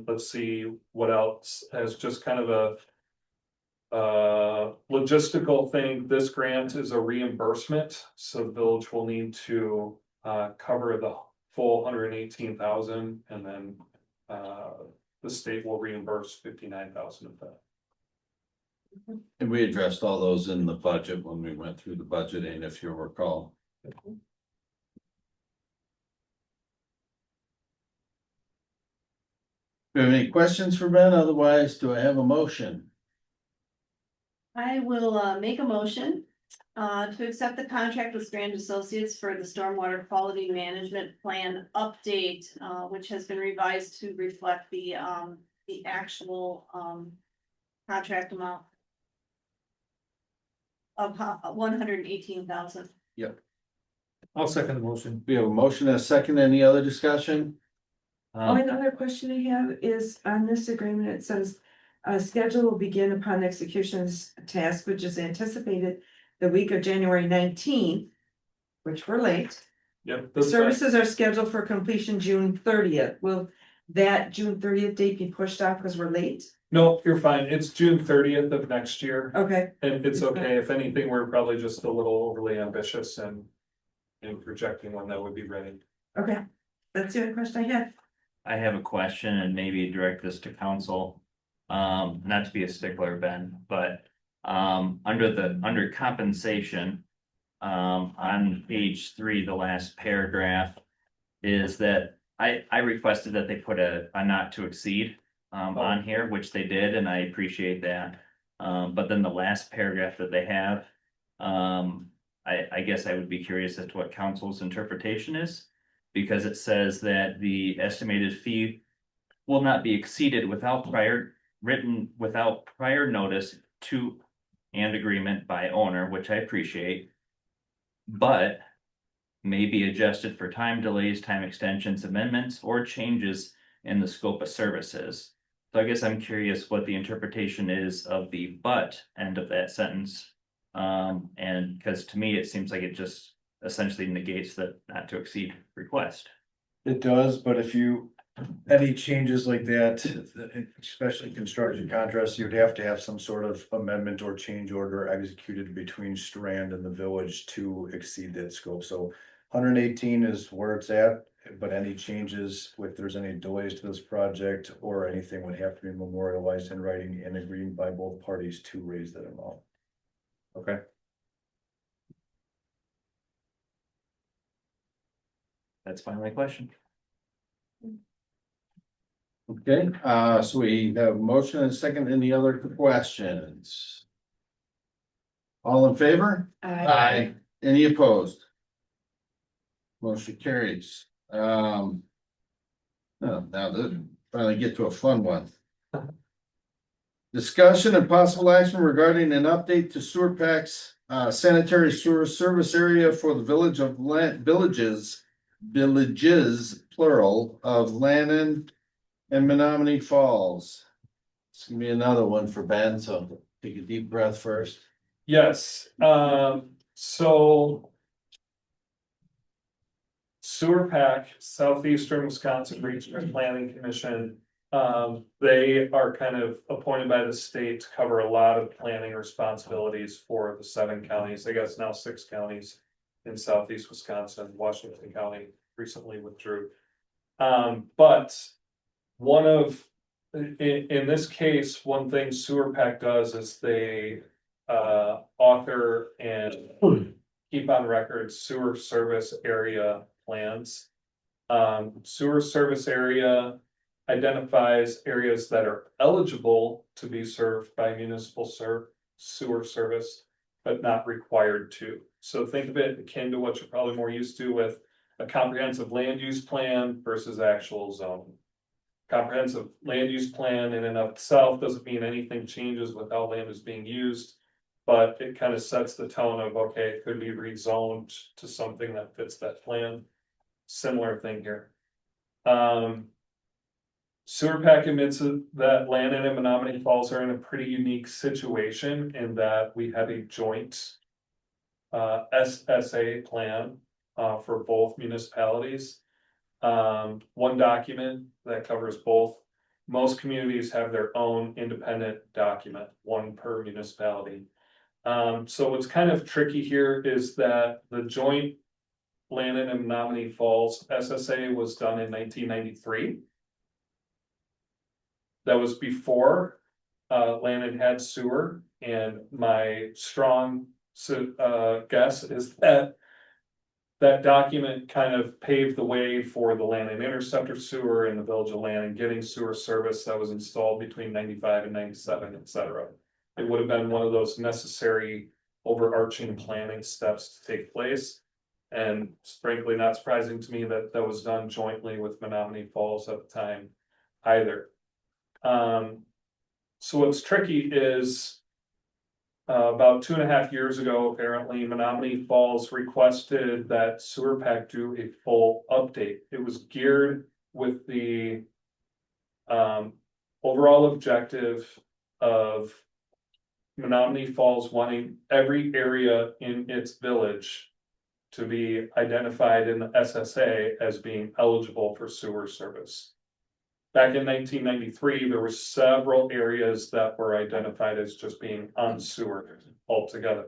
let's see what else as just kind of logistical thing, this grant is a reimbursement, so the village will need to cover the full 118,000, and then the state will reimburse 59,000 of that. And we addressed all those in the budget when we went through the budgeting, if you recall. Do you have any questions for Ben? Otherwise, do I have a motion? I will make a motion to accept the contract with Strand Associates for the stormwater quality management plan update, which has been revised to reflect the actual contract amount of 118,000. I'll second the motion. We have a motion and a second. Any other discussion? Only other question I have is on this agreement, it says. Schedule will begin upon execution's task, which is anticipated the week of January 19th. Which we're late. Yep. The services are scheduled for completion June 30th. Will that June 30th date be pushed off because we're late? No, you're fine. It's June 30th of next year. Okay, And it's okay. If anything, we're probably just a little overly ambitious and projecting when that would be ready. okay. That's the only question I had. I have a question and maybe direct this to council. Not to be a stickler, Ben, but under compensation. On page 3, the last paragraph is that I requested that they put a not to exceed on here, which they did, and I appreciate that. But then the last paragraph that they have, I guess I would be curious as to what council's interpretation is. Because it says that the estimated fee will not be exceeded without prior notice to and agreement by owner, which I appreciate. But may be adjusted for time delays, time extensions, amendments, or changes in the scope of services. So I guess I'm curious what the interpretation is of the but end of that sentence. And because to me, it seems like it just essentially negates that not to exceed request. It does, but if you, any changes like that, especially construction contracts, you'd have to have some sort of amendment or change order executed between Strand and the village to exceed that scope. So 118 is where it's at, but any changes, if there's any delays to this project or anything, would have to be memorialized in writing and agreed by both parties to raise that amount. Okay. That's my only question. Okay, so we have a motion and a second. Any other questions? All in favor? Aye. Any opposed? Motion carries. Oh, now this finally get to a fun one. Discussion and possible action regarding an update to sewer packs, sanitary sewer service area for the villages plural of Lannon and Menominee Falls. It's gonna be another one for Ben, so take a deep breath first. Yes, so. Sewer Pack, Southeastern Wisconsin Regional Planning Commission. They are kind of appointed by the state to cover a lot of planning responsibilities for the 7 counties, I guess now 6 counties. In southeast Wisconsin. Washington County recently withdrew. But one of, in this case, one thing Sewer Pack does is they author and keep on record sewer service area plans. Sewer service area identifies areas that are eligible to be served by municipal sewer service, but not required to. So think of it akin to what you're probably more used to with a comprehensive land use plan versus actual zoning. Comprehensive land use plan in and of itself doesn't mean anything changes with how land is being used, but it kind of sets the tone of, okay, it could be rezoned to something that fits that plan. Similar thing here. Sewer Pack admits that Lannon and Menominee Falls are in a pretty unique situation in that we have a joint SSA plan for both municipalities. One document that covers both most communities have their own independent document, one per municipality. So what's kind of tricky here is that the joint Lannon and Menominee Falls SSA was done in 1993. That was before Lannon had sewer, and my strong guess is that that document kind of paved the way for the Lannon Interceptor sewer and the Village of Lannon getting sewer service that was installed between 95 and 97, etc. It would have been one of those necessary overarching planning steps to take place. And frankly, not surprising to me that that was done jointly with Menominee Falls at the time either. So what's tricky is about 2.5 years ago, apparently Menominee Falls requested that Sewer Pack do a full update. It was geared with the overall objective of Menominee Falls wanting every area in its village to be identified in the SSA as being eligible for sewer service. Back in 1993, there were several areas that were identified as just being unsewered altogether.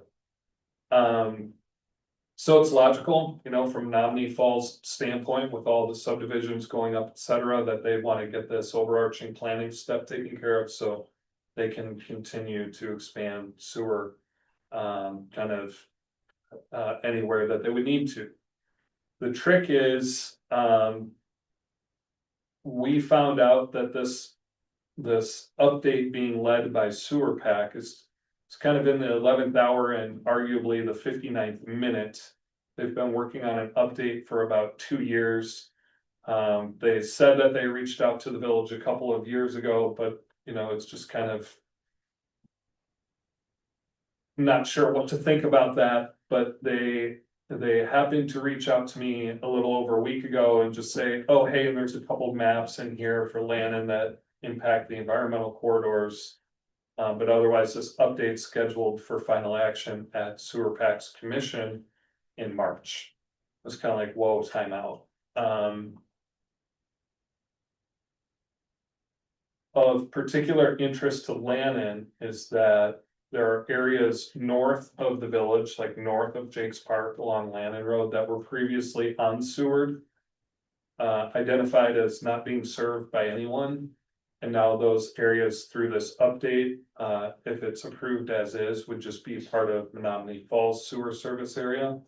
So it's logical, you know, from Menominee Falls standpoint, with all the subdivisions going up, et cetera, that they want to get this overarching planning step taken care of, so they can continue to expand sewer kind of anywhere that they would need to. The trick is, we found out that this update being led by Sewer Pack is it's kind of in the 11th hour and arguably the 59th minute. They've been working on an update for about 2 years. They said that they reached out to the village a couple of years ago, but you know, it's just kind of not sure what to think about that, but they happened to reach out to me a little over a week ago and just say, oh, hey, there's a couple of maps in here for Lannon that impact the environmental corridors. But otherwise, this update's scheduled for final action at Sewer Pack's commission in March. It's kind of like, whoa, time out. Of particular interest to Lannon is that there are areas north of the village, like north of Jake's Park along Lannon Road, that were previously unsewered, identified as not being served by anyone. And now those areas through this update, if it's approved as is, would just be part of Menominee Falls sewer service area.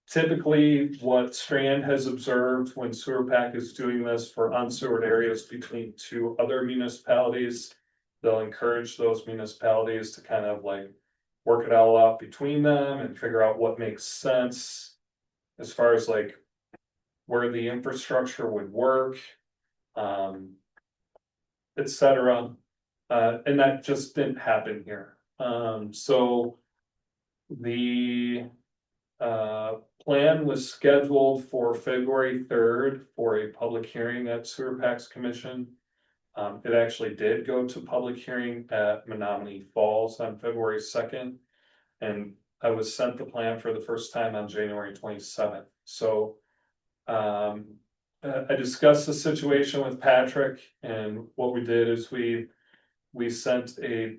Typically, what Strand has observed when Sewer Pack is doing this for unsewered areas between two other municipalities, they'll encourage those municipalities to kind of like work it all out between them and figure out what makes sense as far as like where the infrastructure would work, etc. And that just didn't happen here. So the plan was scheduled for February 3rd for a public hearing at Sewer Pack's Commission. It actually did go to public hearing at Menominee Falls on February 2nd. And I was sent the plan for the first time on January 27th. So I discussed the situation with Patrick, and what we did is we sent a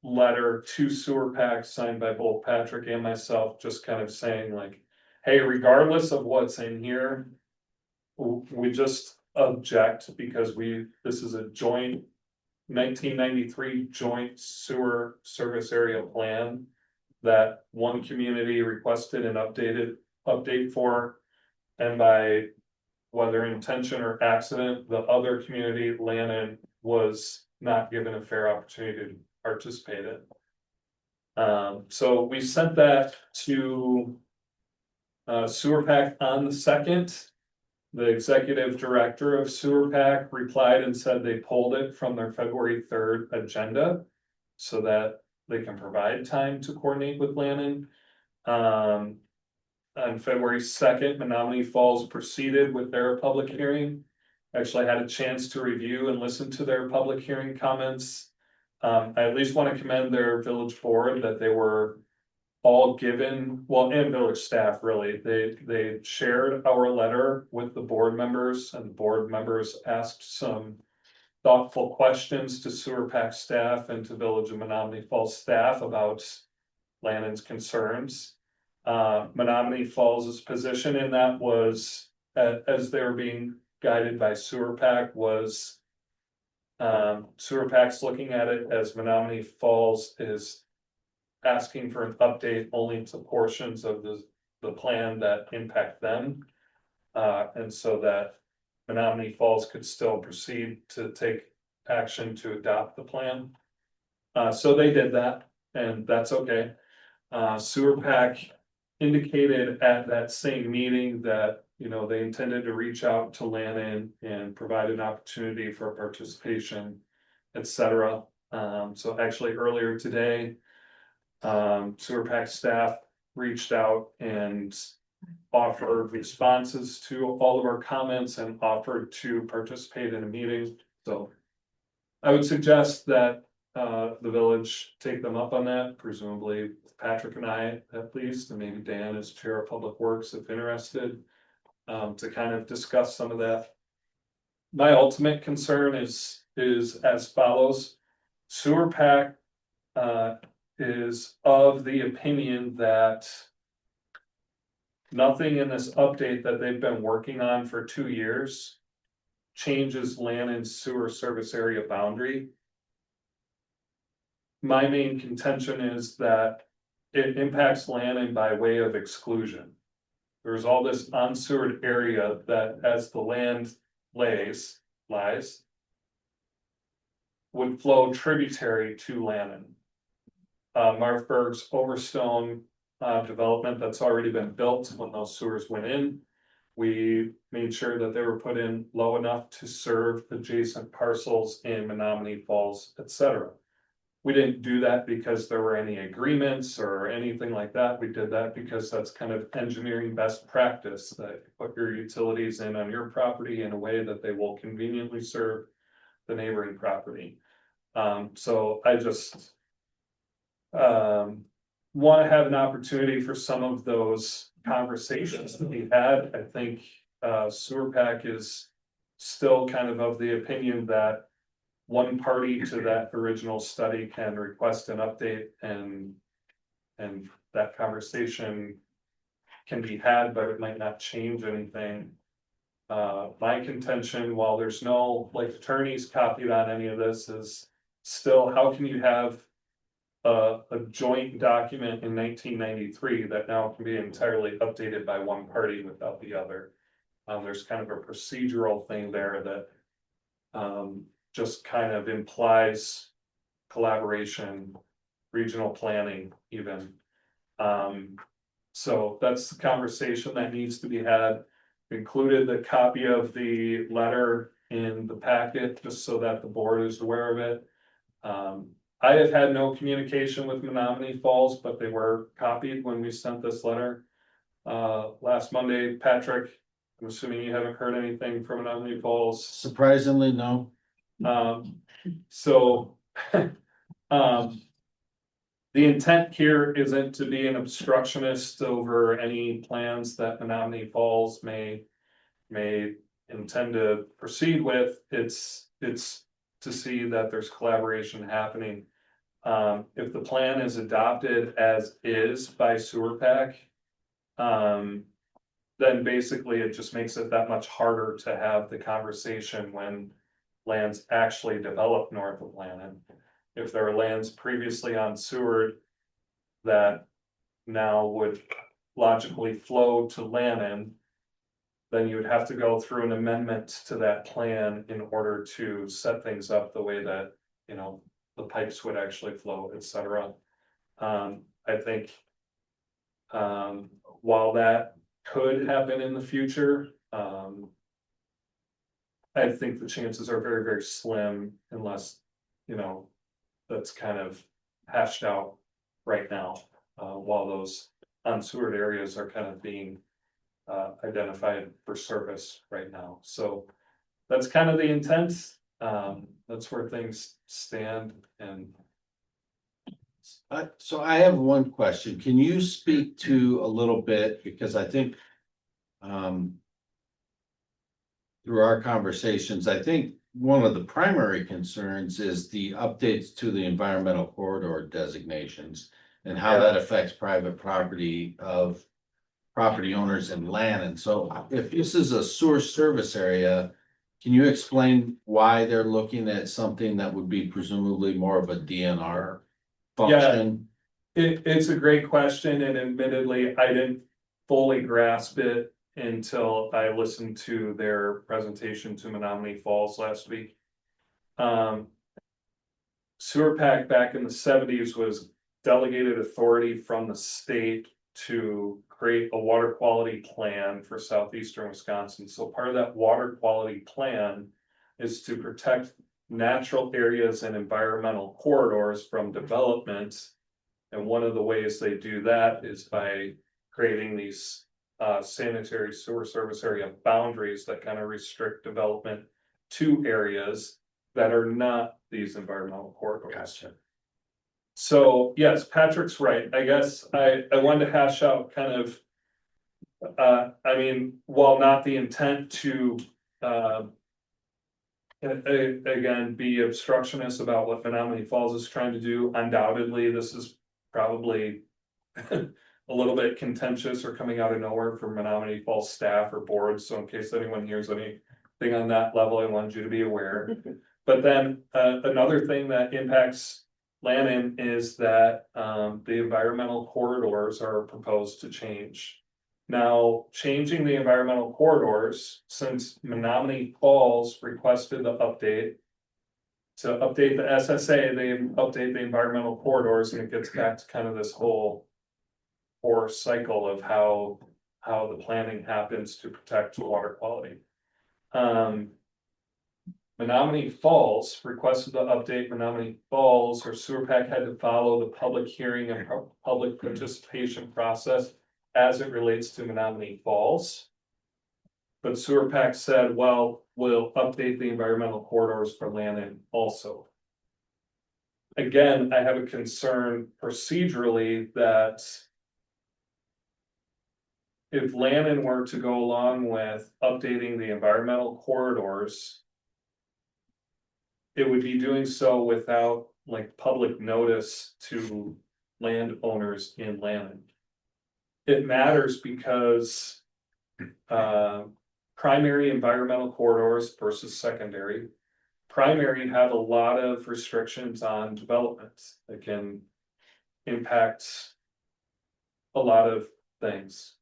letter to Sewer Pack signed by both Patrick and myself, just kind of saying like, hey, regardless of what's in here, we just object because this is a joint 1993 joint sewer service area plan that one community requested an update for, and by whether intention or accident, the other community, Lannon, was not given a fair opportunity to participate in. So we sent that to Sewer Pack on the 2nd. The executive director of Sewer Pack replied and said they pulled it from their February 3rd agenda so that they can provide time to coordinate with Lannon. On February 2nd, Menominee Falls proceeded with their public hearing. Actually, I had a chance to review and listen to their public hearing comments. I at least want to commend their village board that they were all given, well, and village staff really, they shared our letter with the board members, and the board members asked some thoughtful questions to sewer pack staff and to Village of Menominee Falls staff about Lannon's concerns. Menominee Falls' position in that was, as they were being guided by sewer pack, was sewer pack's looking at it as Menominee Falls is asking for an update only to portions of the plan that impact them. And so that Menominee Falls could still proceed to take action to adopt the plan. So they did that, and that's okay. Sewer pack indicated at that same meeting that, you know, they intended to reach out to Lannon and provide an opportunity for participation, etc. So actually earlier today, sewer pack staff reached out and offered responses to all of our comments and offered to participate in a meeting. So I would suggest that the village take them up on that, presumably Patrick and I at least, and maybe Dan as chair of public works if interested, to kind of discuss some of that. My ultimate concern is as follows. Sewer pack is of the opinion that nothing in this update that they've been working on for 2 years changes Lannon's sewer service area boundary. My main contention is that it impacts Lannon by way of exclusion. There's all this unsewered area that, as the land lies, would flow tributary to Lannon. Marfberg's Overstone development that's already been built when those sewers went in. We made sure that they were put in low enough to serve adjacent parcels in Menominee Falls, etc. We didn't do that because there were any agreements or anything like that. We did that because that's kind of engineering best practice, that you put your utilities in on your property in a way that they will conveniently serve the neighboring property. So I just want to have an opportunity for some of those conversations to be had. I think sewer pack is still kind of the opinion that one party to that original study can request an update, and that conversation can be had, but it might not change anything. My contention, while there's no like attorneys copied on any of this, is still how can you have a joint document in 1993 that now can be entirely updated by one party without the other? There's kind of a procedural thing there that just kind of implies collaboration, regional planning even. So that's the conversation that needs to be had. Included the copy of the letter in the packet, just so that the board is aware of it. I have had no communication with Menominee Falls, but they were copied when we sent this letter. Last Monday, Patrick, I'm assuming you haven't heard anything from Menominee Falls. Surprisingly, no. So the intent here isn't to be an obstructionist over any plans that Menominee Falls may intend to proceed with. It's to see that there's collaboration happening. If the plan is adopted as is by sewer pack, then basically it just makes it that much harder to have the conversation when lands actually develop north of Lannon. If there are lands previously unsewered that now would logically flow to Lannon, then you would have to go through an amendment to that plan in order to set things up the way that, you know, the pipes would actually flow, etc. I think while that could happen in the future, I think the chances are very, very slim unless, you know, that's kind of hashed out right now, while those unsewered areas are kind of being identified for service right now. So that's kind of the intent. That's where things stand, and So I have one question. Can you speak to a little bit, because I think through our conversations, I think one of the primary concerns is the updates to the environmental corridor designations and how that affects private property of property owners and land. And so if this is a sewer service area, can you explain why they're looking at something that would be presumably more of a DNR function? It's a great question, and admittedly, I didn't fully grasp it until I listened to their presentation to Menominee Falls last week. Sewer PAC back in the '70s was delegated authority from the state to create a water quality plan for southeastern Wisconsin. So part of that water quality plan is to protect natural areas and environmental corridors from development. And one of the ways they do that is by creating these sanitary sewer service area boundaries that kind of restrict development to areas that are not these environmental corridors. Gotcha. So yes, Patrick's right. I guess I wanted to hash out kind of, I mean, while not the intent to again, be obstructionist about what Menominee Falls is trying to do, undoubtedly, this is probably a little bit contentious or coming out of nowhere for Menominee Falls staff or boards. So in case anyone hears anything on that level, I wanted you to be aware. But then another thing that impacts Lannon is that the environmental corridors are proposed to change. Now, changing the environmental corridors, since Menominee Falls requested the update. To update the SSA, they update the environmental corridors, and it gets back to kind of this whole cycle of how the planning happens to protect water quality. Menominee Falls requested the update. Menominee Falls or Sewer PAC had to follow the public hearing and public participation process as it relates to Menominee Falls. But Sewer PAC said, well, we'll update the environmental corridors for Lannon also. Again, I have a concern procedurally that if Lannon were to go along with updating the environmental corridors, it would be doing so without like public notice to landowners in Lannon. It matters because primary environmental corridors versus secondary. Primary have a lot of restrictions on development that can impact a lot of things.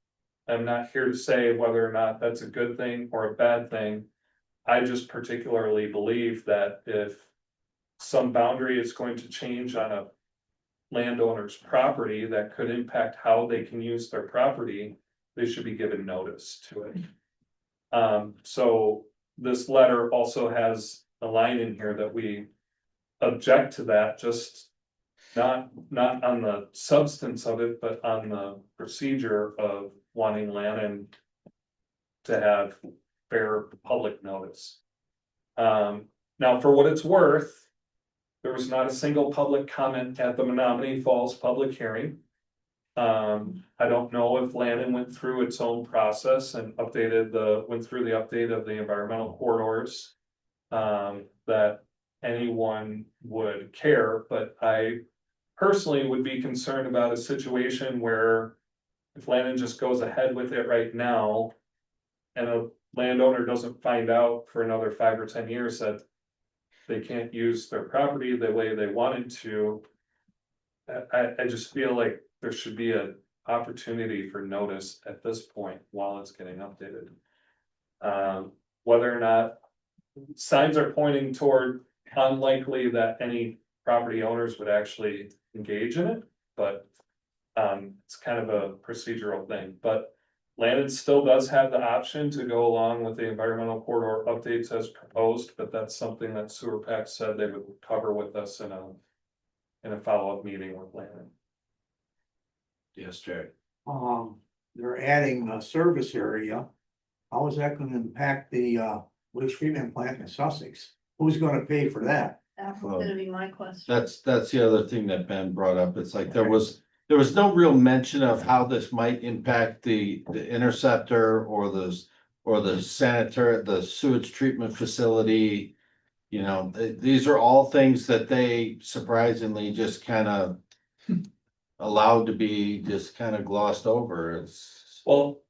I'm not here to say whether or not that's a good thing or a bad thing. I just particularly believe that if some boundary is going to change on a landowner's property that could impact how they can use their property, they should be given notice to it. So this letter also has a line in here that we object to that, just not on the substance of it, but on the procedure of wanting Lannon to have fair public notice. Now, for what it's worth, there was not a single public comment at the Menominee Falls public hearing. I don't know if Lannon went through its own process and went through the update of the environmental corridors that anyone would care, but I personally would be concerned about a situation where if Lannon just goes ahead with it right now and a landowner doesn't find out for another 5 or 10 years that they can't use their property the way they wanted to, I just feel like there should be an opportunity for notice at this point while it's getting updated. Whether or not signs are pointing toward unlikely that any property owners would actually engage in it, but it's kind of a procedural thing. But Lannon still does have the option to go along with the environmental corridor updates as proposed, but that's something that Sewer PAC said they would cover with us in a follow-up meeting with Lannon. Yes, Jerry. They're adding a service area. How is that gonna impact the waste treatment plant in Sussex? Who's gonna pay for that? That was gonna be my question. That's the other thing that Ben brought up. It's like there was no real mention of how this might impact the interceptor or the sanitary, the sewage treatment facility. You know, these are all things that they surprisingly just kind of allowed to be just kind of glossed over. It's, Well,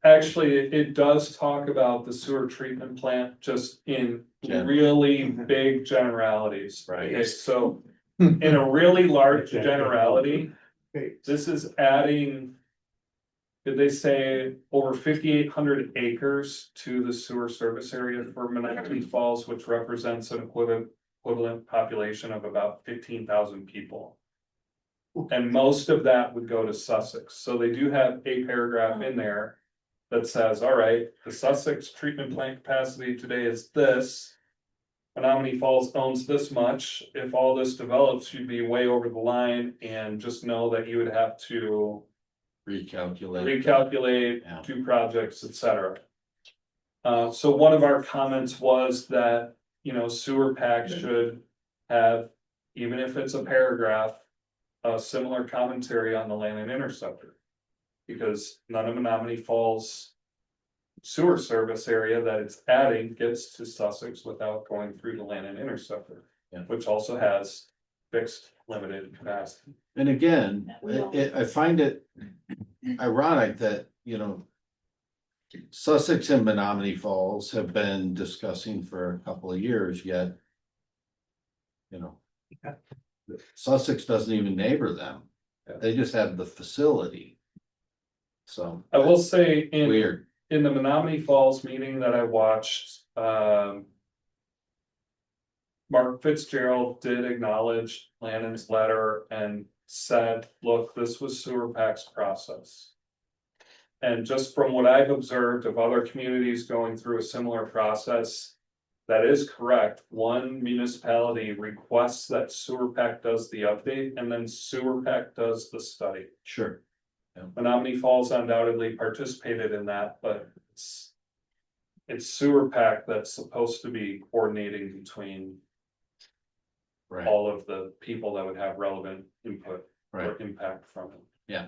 actually, it does talk about the sewer treatment plant just in really big generalities. Right. Okay, so in a really large generality, this is adding. Did they say over 5,800 acres to the sewer service area for Menominee Falls, which represents an equivalent population of about 15,000 people. And most of that would go to Sussex, so they do have a paragraph in there that says, all right, the Sussex treatment plant capacity today is this. Menominee Falls owns this much, if all this develops, you'd be way over the line, and just know that you would have to recalculate, Yeah. do projects, etc. So one of our comments was that, you know, sewer pack should have, even if it's a paragraph, a similar commentary on the land and interceptor. Because none of Menominee Falls sewer service area that it's adding gets to Sussex without going through the land and interceptor. Yeah. Which also has fixed limited capacity. and again, I find it ironic that, you know, Sussex and Menominee Falls have been discussing for a couple of years, yet, you know, Sussex doesn't even neighbor them. They just have the facility. So I will say weird. in the Menominee Falls meeting that I watched, Mark Fitzgerald did acknowledge Lannon's letter and said, look, this was sewer pack's process. And just from what I've observed of other communities going through a similar process, that is correct. One municipality requests that sewer pack does the update and then sewer pack does the study. Sure. Menominee Falls undoubtedly participated in that, but it's sewer pack that's supposed to be coordinating between Right. all of the people that would have relevant input Right. or impact from it. Yeah.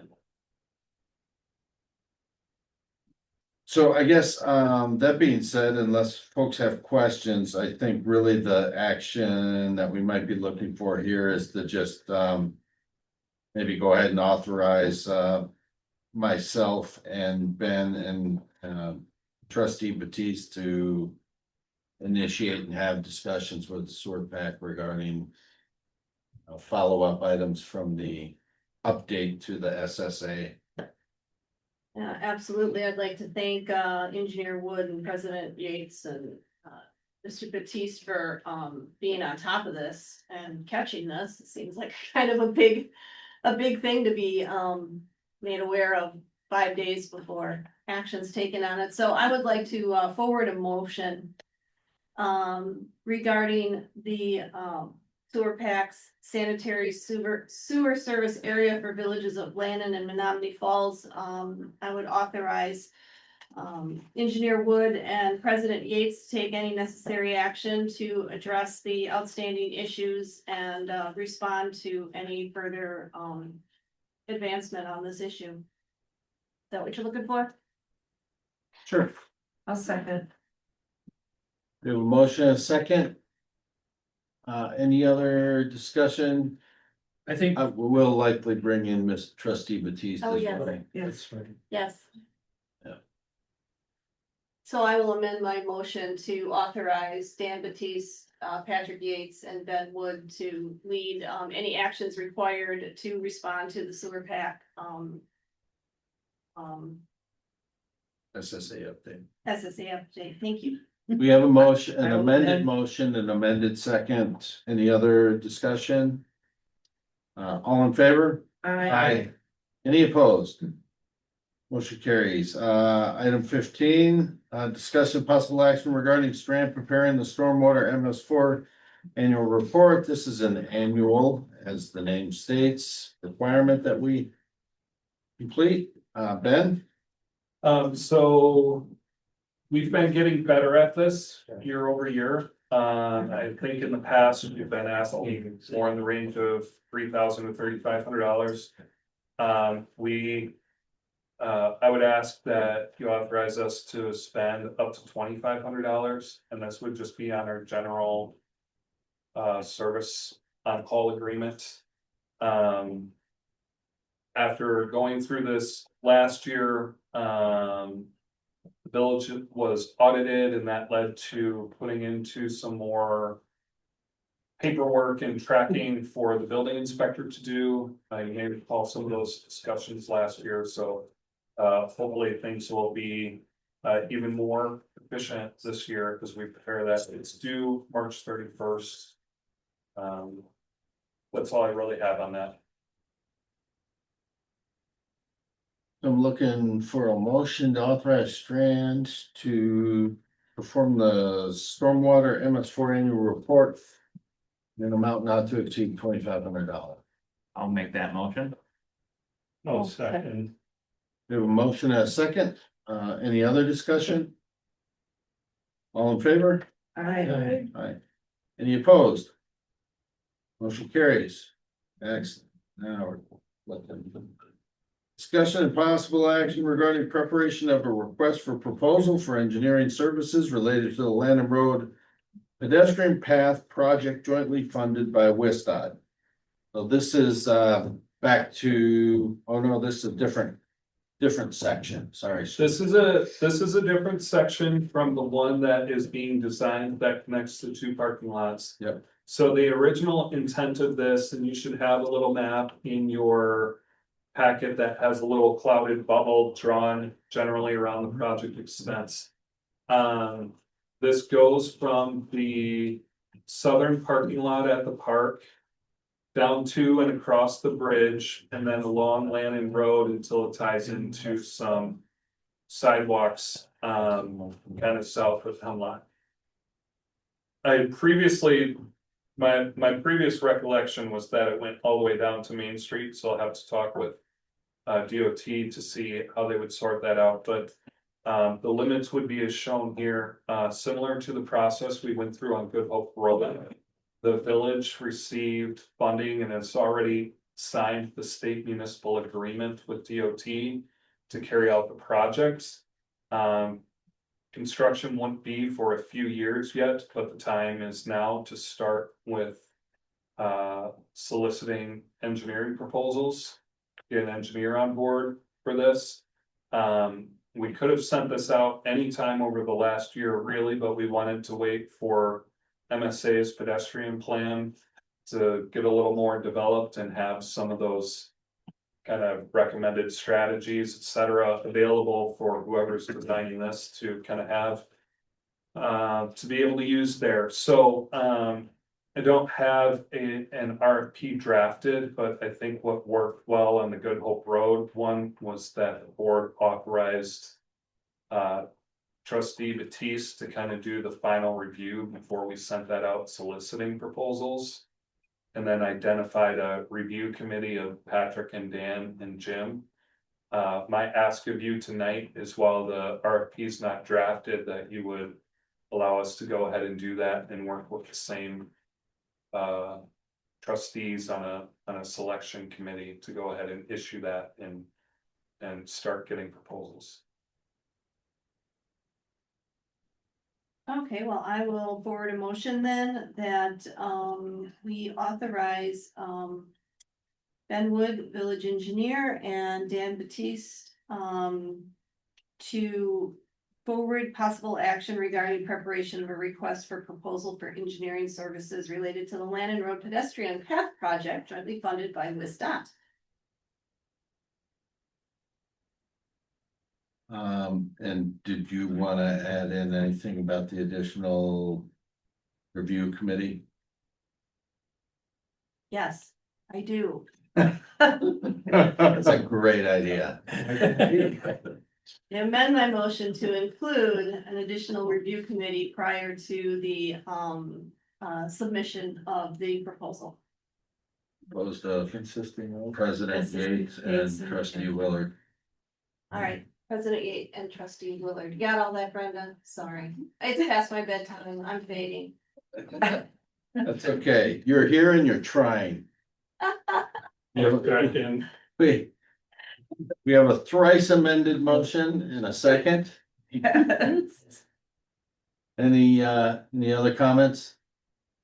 So I guess, that being said, unless folks have questions, I think really the action that we might be looking for here is to just, maybe go ahead and authorize, myself and Ben and, trustee Batiste to initiate and have discussions with sewer pack regarding follow-up items from the update to the SSA. Yeah, absolutely. I'd like to thank Engineer Wood and President Yates and Mr. Batiste for being on top of this and catching this. It seems like kind of a big thing to be made aware of 5 days before action's taken on it. So I would like to forward a motion regarding the sewer packs sanitary sewer service area for villages of Lannon and Menominee Falls. I would authorize Engineer Wood and President Yates to take any necessary action to address the outstanding issues and respond to any further advancement on this issue. Is that what you're looking for? Sure. I'll second. We have a motion and a second. Any other discussion? I think We'll likely bring in Miss Trustee Batiste Oh, as yes. well. that's right. Yes. Yeah. So I will amend my motion to authorize Dan Batiste, Patrick Yates, and Ben Wood to lead any actions required to respond to the sewer pack SSA update. SSA update. Thank you. We have a motion, an I will amended amend. motion, an amended second. Any other discussion? All in favor? Any opposed? Motion carries. Item 15, discussion possible action regarding Strand preparing the stormwater MS4 annual report. This is an annual, as the name states, requirement that we complete. Ben? So we've been getting better at this year over year. I think in the past, we've been asking more in the range of $3,000 to $3,500. I would ask that you authorize us to spend up to $2,500, and this would just be on our general service on-call agreement. After going through this last year, the village was audited, and that led to putting into some more paperwork and tracking for the building inspector to do. I may recall some of those discussions last year, so hopefully things will be even more efficient this year as we prepare that. It's due March 31st. That's all I really have on that. I'm looking for a motion to authorize Strand to perform the stormwater MS4 annual report in an amount not to exceed $2,500. I'll make that motion. No second. We have a motion and a second. Any other discussion? All in favor? Alright, Aye. Any opposed? Motion carries. Excellent. Now we're looking. Discussion and possible action regarding preparation of a request for proposal for engineering services related to the Lanham Road pedestrian path project jointly funded by WISDOT. So this is back to, oh no, this is a different section, sorry. This is a different section from the one that is being designed that connects the two parking lots. Yep. So the original intent of this, and you should have a little map in your packet that has a little clouded bubble drawn generally around the project expense. This goes from the southern parking lot at the park down to and across the bridge, and then along Lannon Road until it ties into some sidewalks, kind of south of Hemlock. I previously, my previous recollection was that it went all the way down to Main Street, so I'll have to talk with DOT to see how they would sort that out, but the limits would be as shown here, similar to the process we went through on Good Hope Road. The village received funding and has already signed the state municipal agreement with DOT to carry out the projects. Construction won't be for a few years yet, but the time is now to start with soliciting engineering proposals, get an engineer on board for this. We could have sent this out anytime over the last year, really, but we wanted to wait for MSA's pedestrian plan to get a little more developed and have some of those kind of recommended strategies, et cetera, available for whoever's designing this to kind of have to be able to use there. So I don't have an RFP drafted, but I think what worked well on the Good Hope Road one was that the board authorized Trustee Batiste to kind of do the final review before we sent that out soliciting proposals. And then identified a review committee of Patrick and Dan and Jim. My ask of you tonight is, while the RFP is not drafted, that you would allow us to go ahead and do that and work with the same trustees on a selection committee to go ahead and issue that and start getting proposals. Okay, well, I will forward a motion then that we authorize Ben Wood, village engineer, and Dan Batiste to forward possible action regarding preparation of a request for proposal for engineering services related to the Lannon Road pedestrian path project jointly funded by WISDOT. And did you want to add in anything about the additional review committee? Yes, I do. That's a great idea. Amend my motion to include an additional review committee prior to the submission of the proposal. Opposed to President Yates and Trustee Willard. All right, President Yates and Trustee Willard. You got all that, Brenda? Sorry. It's past my bedtime. I'm fading. That's okay. You're here and you're trying. We have a thrice amended motion in a second. Any other comments?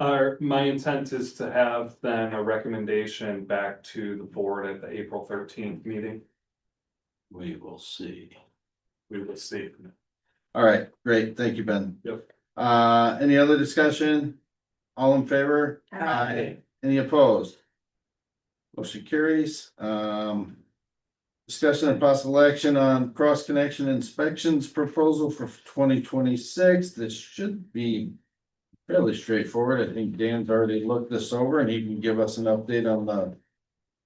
My intent is to have then a recommendation back to the board at the April 13th meeting. We will see. We will see. All right, great. Thank you, Ben. Yep. Any other discussion? All in favor? Aye. Any opposed? Motion carries. Discussion and possible action on cross connection inspections proposal for 2026. This should be fairly straightforward. I think Dan's already looked this over and he can give us an update on the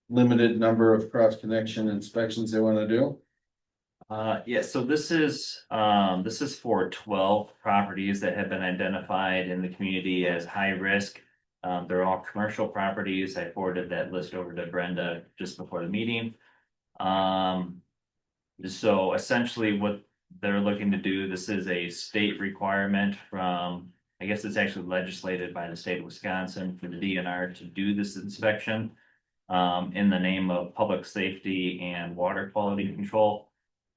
limited number of cross connection inspections they want to do. Yeah, so this is for 12 properties that have been identified in the community as high risk. They're all commercial properties. I forwarded that list over to Brenda just before the meeting. So essentially what they're looking to do, this is a state requirement from, I guess it's actually legislated by the state of Wisconsin for the DNR to do this inspection in the name of public safety and water quality control.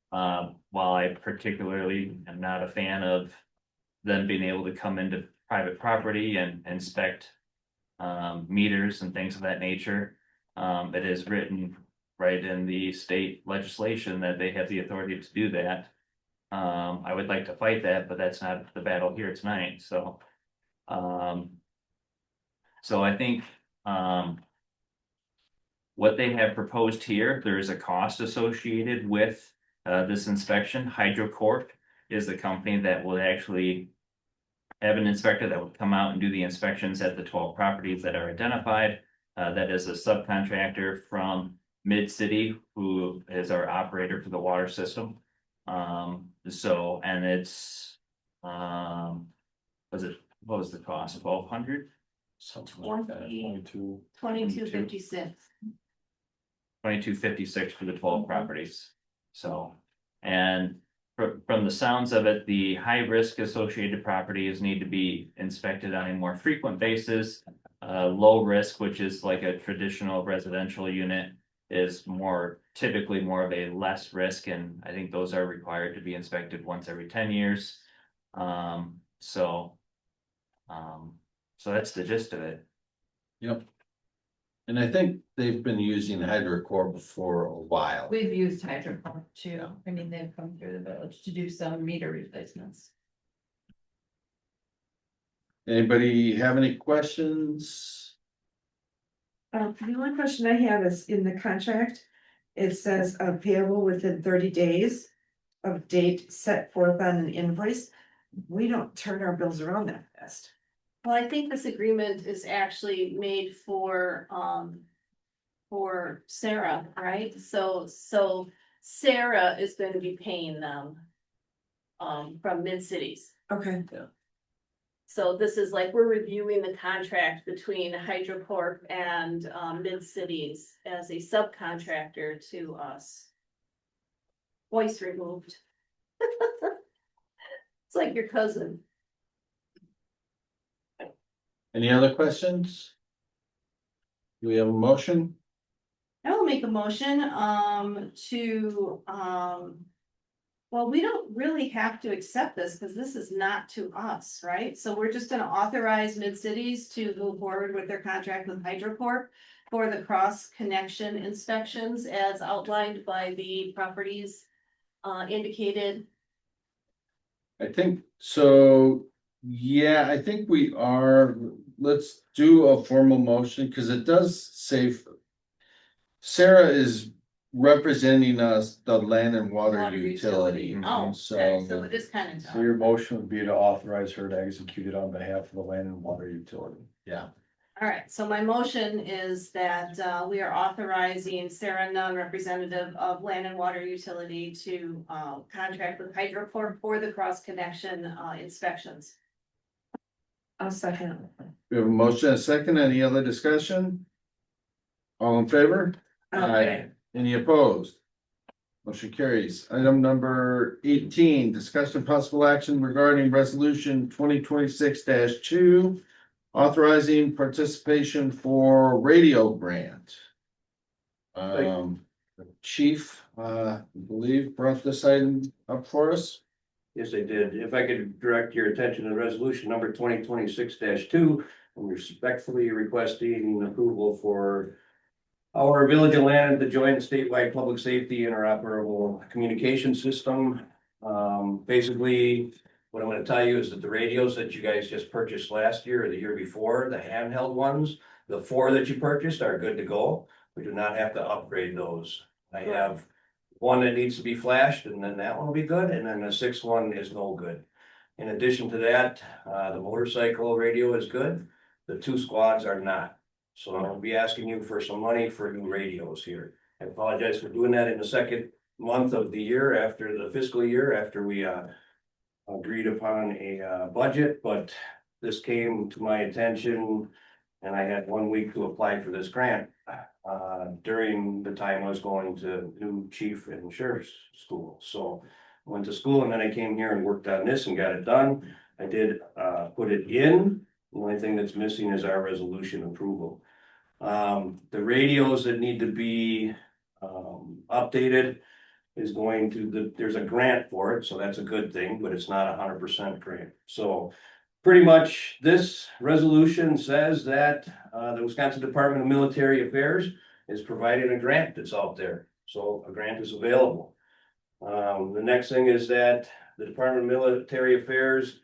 While I particularly am not a fan of them being able to come into private property and inspect meters and things of that nature, it is written right in the state legislation that they have the authority to do that. I would like to fight that, but that's not the battle here tonight. So I think what they have proposed here, there is a cost associated with this inspection. HydroCorp is the company that will actually have an inspector that will come out and do the inspections at the 12 properties that are identified. That is a subcontractor from Mid-City, who is our operator for the water system. And it's what was the cost? 1,200? Something like that. 22. 2256. 2256 for the 12 properties. So, and from the sounds of it, the high risk associated properties need to be inspected on a more frequent basis. Low risk, which is like a traditional residential unit, is typically more of a less risk, and I think those are required to be inspected once every 10 years. So that's the gist of it. Yep. And I think they've been using HydroCorp for a while. We've used HydroCorp too. I mean, they've come through the village to do some meter replacements. Anybody have any questions? The only question I have is in the contract, it says payable within 30 days of date set forth on an invoice. We don't turn our bills around that fast. Well, I think this agreement is actually made for Sarah, right? So Sarah is going to be paying them from Mid-Cities. Okay. So this is like, we're reviewing the contract between HydroCorp and Mid-Cities as a subcontractor to us. Voice removed. It's like your cousin. Any other questions? Do we have a motion? I will make a motion well, we don't really have to accept this because this is not to us, right? So we're just gonna authorize Mid-Cities to move forward with their contract with HydroCorp for the cross connection inspections as outlined by the properties indicated. I think so. Yeah, I think we are. Let's do a formal motion because it does say Sarah is representing us, the land and water utility. Oh, okay, so it is kind of. So your motion would be to authorize her to execute it on behalf of the land and water utility. Yeah. All right, so my motion is that we are authorizing Sarah Nunn, representative of Land and Water Utility, to contract with HydroCorp for the cross connection inspections. I'll second. We have a motion and a second. Any other discussion? All in favor? Any opposed? Motion carries. Item number 18, discussion possible action regarding resolution 2026-2, Authorizing participation for radio grant. Chief, I believe brought this item up for us. Yes, I did. If I could direct your attention to resolution number 2026-2, I'm respectfully requesting approval for our Village of Land to join the statewide public safety interoperable communication system. Basically, what I'm gonna tell you is that the radios that you guys just purchased last year or the year before, the handheld ones, the 4 that you purchased are good to go. We do not have to upgrade those. I have one that needs to be flashed, and then that one will be good, and then the 6th one is no good. In addition to that, the motorcycle radio is good, the 2 squads are not. So I'll be asking you for some money for new radios here. I apologize for doing that in the second month of the year after the fiscal year, after we agreed upon a budget, but this came to my attention and I had 1 week to apply for this grant. During the time I was going to new chief and sheriff's school. So I went to school and then I came here and worked on this and got it done. I did put it in. The only thing that's missing is our resolution approval. The radios that need to be updated is going to there's a grant for it, so that's a good thing, but it's not 100% grant. So pretty much this resolution says that the Wisconsin Department of Military Affairs is providing a grant that's out there. So a grant is available. The next thing is that the Department of Military Affairs,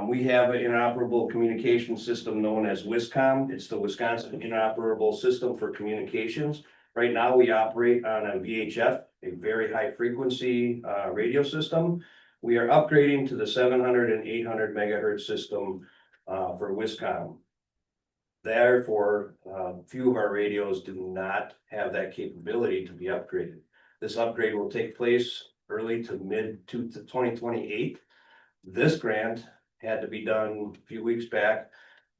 we have an interoperable communication system known as WISCOM. It's the Wisconsin Interoperable System for Communications. Right now we operate on a VHF, a very high frequency radio system. We are upgrading to the 700 and 800 megahertz system for WISCOM. Therefore, few of our radios do not have that capability to be upgraded. This upgrade will take place early to mid 2028. This grant had to be done a few weeks back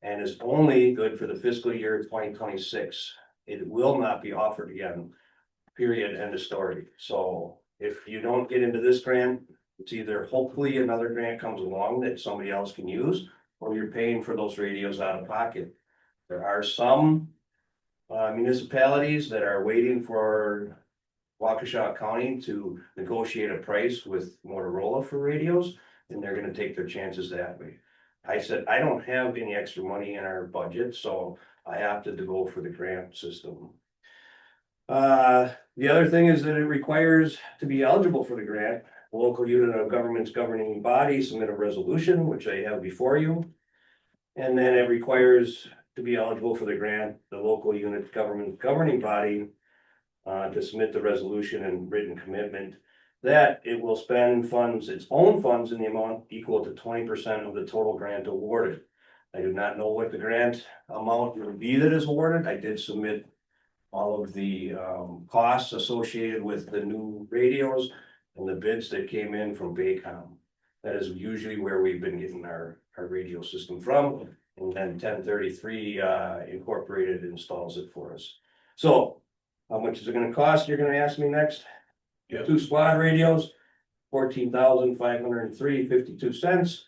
and is only good for the fiscal year 2026. It will not be offered again, period, end of story. So if you don't get into this grant, it's either hopefully another grant comes along that somebody else can use, or you're paying for those radios out of pocket. There are some municipalities that are waiting for Waukesha County to negotiate a price with Motorola for radios, and they're gonna take their chances that way. I said, I don't have any extra money in our budget, so I opted to go for the grant system. The other thing is that it requires to be eligible for the grant, a local unit of government's governing body submit a resolution, which I have before you. And then it requires to be eligible for the grant, the local unit government governing body to submit the resolution and written commitment that it will spend funds, its own funds in the amount equal to 20% of the total grant awarded. I do not know what the grant amount will be that is awarded. I did submit all of the costs associated with the new radios and the bids that came in from Baycom. That is usually where we've been getting our radio system from. And then 1033 Incorporated installs it for us. So how much is it gonna cost? You're gonna ask me next. Yeah. 2 squad radios, $14,503.52.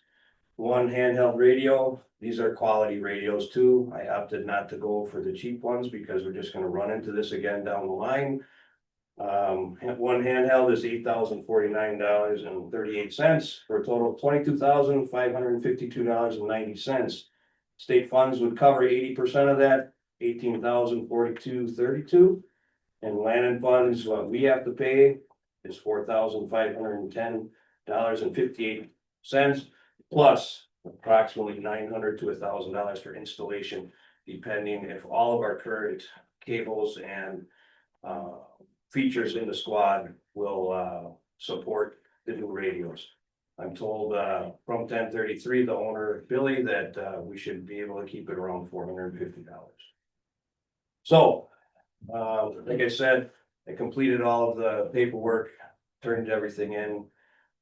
1 handheld radio. These are quality radios too. I opted not to go for the cheap ones because we're just gonna run into this again down the line. 1 handheld is $8,049.38 for a total of $22,552.90. State funds would cover 80% of that, $18,042.32. And land and funds, what we have to pay is $4,510.58, plus approximately $900 to $1,000 for installation, depending if all of our current cables and features in the squad will support the new radios. I'm told from 1033, the owner, Billy, that we should be able to keep it around $450. So, like I said, I completed all of the paperwork, turned everything in,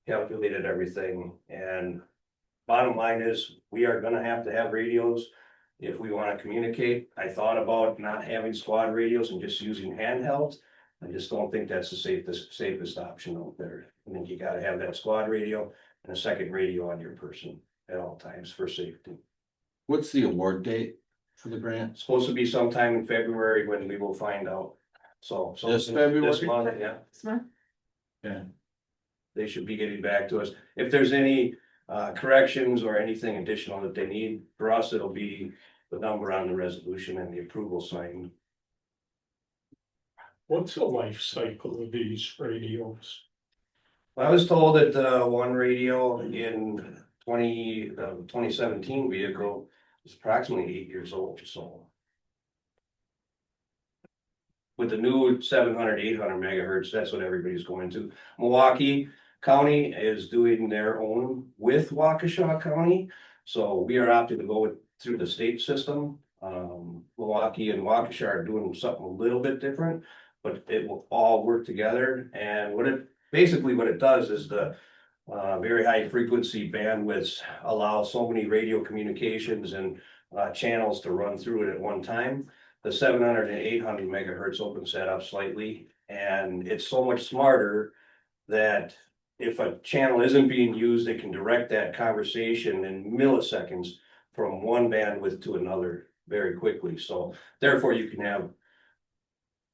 calculated everything, and bottom line is we are gonna have to have radios if we want to communicate. I thought about not having squad radios and just using handhelds. I just don't think that's the safest option out there. I think you gotta have that squad radio and a second radio on your person at all times for safety. What's the award date for the It's grant? supposed to be sometime in February when we will find out. So. This This February? month, yeah, Smart. Yeah, they should be getting back to us. If there's any corrections or anything additional that they need, for us, it'll be the number on the resolution and the approval sign. What's the life cycle of these radios? I was told that one radio in 2017 vehicle is approximately 8 years old, so. With the new 700, 800 megahertz, that's what everybody's going to. Milwaukee County is doing their own with Waukesha County. So we are opting to go through the state system. Milwaukee and Waukesha are doing something a little bit different, but it will all work together. And basically what it does is the very high frequency bandwidths allow so many radio communications and channels to run through it at one time. The 700 and 800 megahertz opens that up slightly, and it's so much smarter that if a channel isn't being used, it can direct that conversation in milliseconds from one bandwidth to another very quickly. So therefore you can have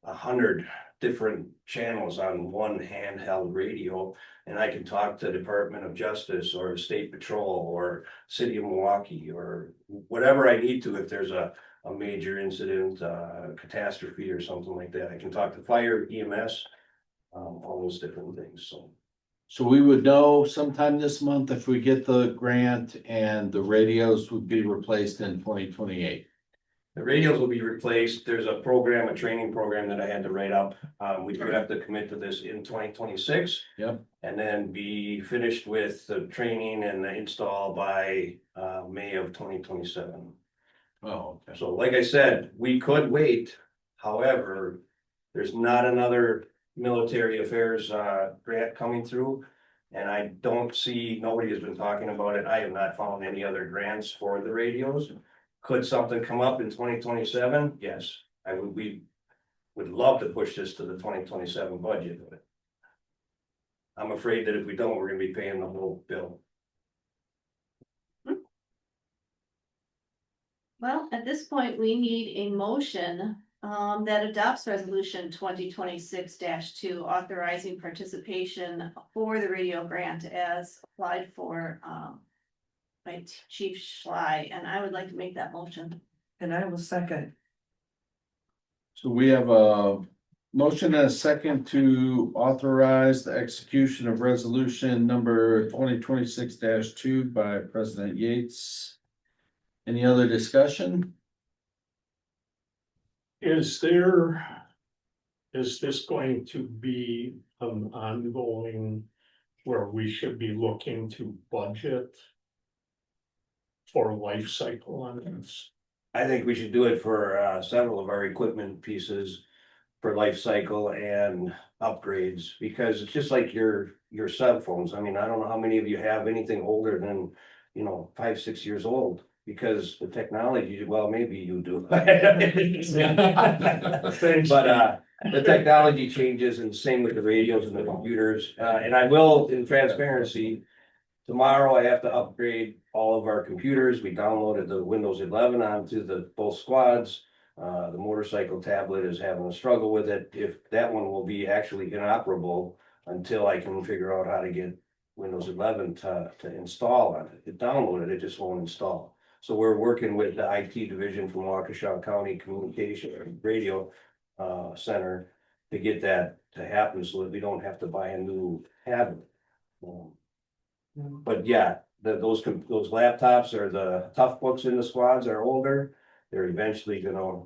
100 different channels on one handheld radio, and I can talk to Department of Justice or State Patrol or City of Milwaukee or whatever I need to. If there's a major incident, catastrophe or something like that, I can talk to fire, EMS, all those different things, so. so we would know sometime this month if we get the grant and the radios would be replaced in 2028. The radios will be replaced. There's a program, a training program that I had to write up. We do have to commit to this in 2026. Yep. And then be finished with the training and the install by May of 2027. Oh, okay. So like I said, we could wait. However, there's not another military affairs grant coming through. And I don't see, nobody has been talking about it. I have not found any other grants for the radios. Could something come up in 2027? Yes, we would love to push this to the 2027 budget, but I'm afraid that if we don't, we're gonna be paying the whole bill. Well, at this point, we need a motion that adopts resolution 2026-2 authorizing participation for the radio grant as applied for by Chief Schley, and I would like to make that motion. And I will second. So we have a motion and a second to authorize the execution of resolution number 2026-2 by President Yates. Any other discussion? Is this going to be an ongoing where we should be looking to budget for a life cycle on this? I think we should do it for several of our equipment pieces for life cycle and upgrades, because it's just like your cell phones. I mean, I don't know how many of you have anything older than, 5, 6 years old, because the technology, well, maybe you do. But the technology changes, and same with the radios and the computers. And I will, in transparency, tomorrow I have to upgrade all of our computers. We downloaded the Windows 11 onto both squads. The motorcycle tablet is having a struggle with it. If that one will be actually inoperable until I can figure out how to get Windows 11 to install on it. It downloaded, it just won't install. So we're working with the IT division from Waukesha County Communication Radio Center to get that to happen so that we don't have to buy a new tablet. But yeah, those laptops or the tough books in the squads are older. They're eventually gonna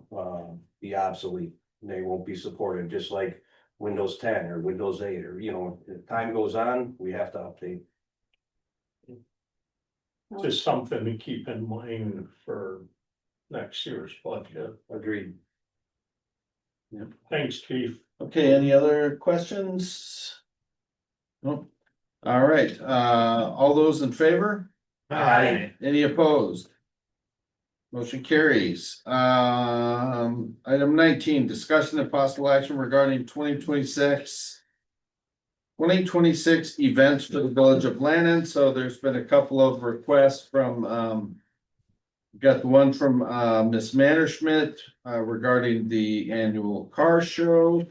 be obsolete. They won't be supported, just like Windows 10 or Windows 8, or as time goes on, we have to update. Just something to keep in mind for next year's budget. Agreed. Thanks, Chief. Okay, any other questions? Nope. All right, all those in favor? Aye. Any opposed? Motion carries. Item 19, discussion of possible action regarding 2026 events for the village of Lannon. So there's been a couple of requests from Got the one from Miss Mannerschmidt regarding the annual car show.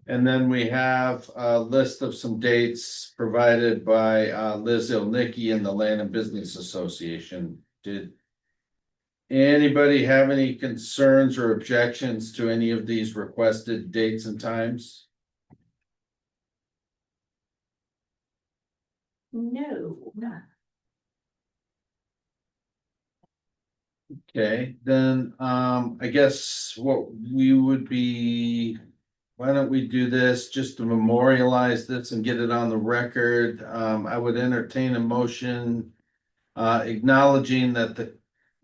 And then we have a list of some dates provided by Liz Ilnicki and the Land and Business Association. Did anybody have any concerns or objections to any of these requested dates and times? No. Okay, then I guess what we would be, why don't we do this just to memorialize this and get it on the record? I would entertain a motion acknowledging that the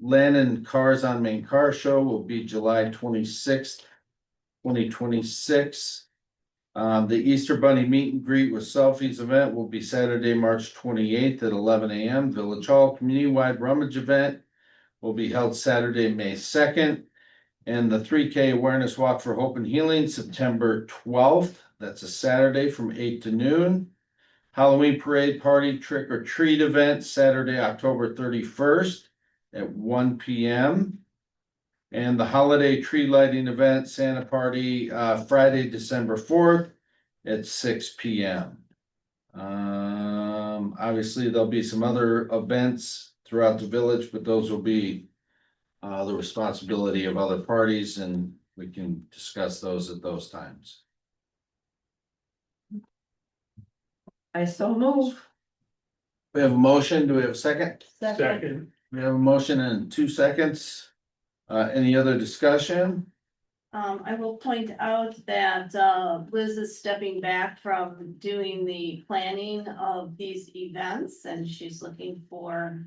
Land and Cars on Main Car Show will be July 26th, 2026. The Easter Bunny Meet and Greet with Selfies event will be Saturday, March 28th at 11 a.m. Village Hall Community-wide Rummage event will be held Saturday, May 2nd. And the 3K Awareness Walk for Hope and Healing, September 12th. That's a Saturday from 8 to noon. Halloween Parade Party Trick or Treat event, Saturday, October 31st at 1 p.m. And the Holiday Tree Lighting event, Santa Party, Friday, December 4th at 6 p.m. Obviously, there'll be some other events throughout the village, but those will be the responsibility of other parties, and we can discuss those at those times. I so move. We have a motion. Do we have a second? Second. We have a motion in 2 seconds. Any other discussion? I will point out that Liz is stepping back from doing the planning of these events, and she's looking for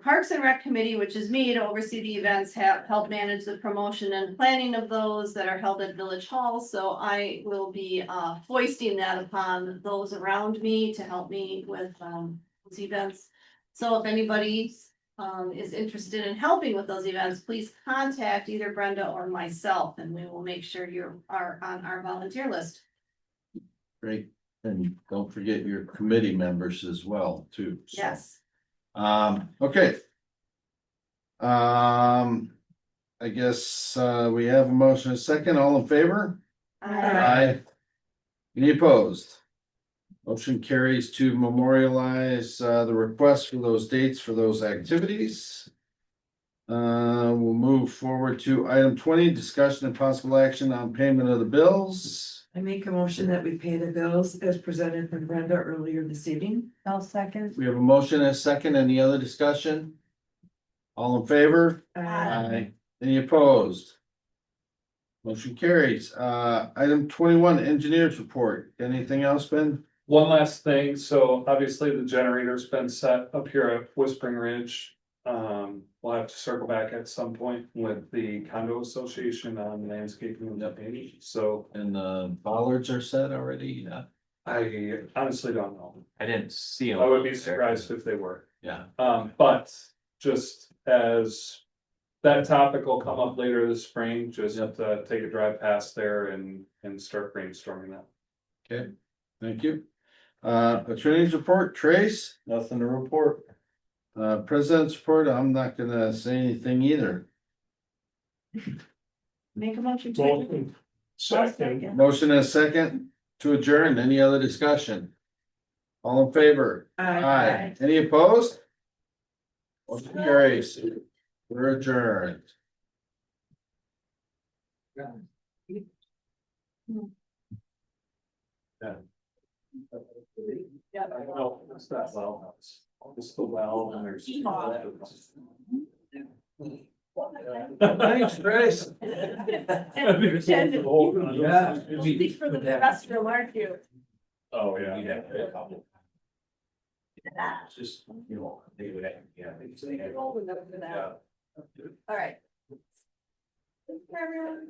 Parks and Rec Committee, which is me, to oversee the events, help manage the promotion and planning of those that are held at Village Hall. So I will be foisting that upon those around me to help me with those events. So if anybody is interested in helping with those events, please contact either Brenda or myself, and we will make sure you are on our volunteer list. Great. And don't forget your committee members as well, too. So. Yes. Okay. I guess we have a motion, a second. All in favor? Aye. Any opposed? Motion carries to memorialize the request for those dates for those activities. We'll move forward to item 20, discussion and possible action on payment of the bills. I make a motion that we pay the bills as presented from Brenda earlier this evening. I'll second. We have a motion and a second. Any other discussion? All in favor? Aye. Any opposed? Motion carries. Item 21, engineers report. Anything else, Ben? One last thing, so obviously the generator's been set up here at Whispering Ridge. We'll have to circle back at some point with the condo association on landscaping and updating, so. And the bollards are set already? Yeah. I honestly don't know. I didn't see them. I would be surprised if they were. Yeah. But just as that topic will come up later this spring, just take a drive past there and start brainstorming that. Okay, thank you. Attorney's report, Trace, nothing to report. President's report, I'm not gonna say anything either. Make a motion to. Second. Motion and a second to adjourn. Any other discussion? All in favor? Aye. Any opposed? Motion carries. We're adjourned. Yeah. No, it's that well. It's the well and there's. Thanks, Trace. Speak for the terrestrial, aren't you? Oh, yeah. Just, you know, they would, yeah. All right. Thanks, everyone.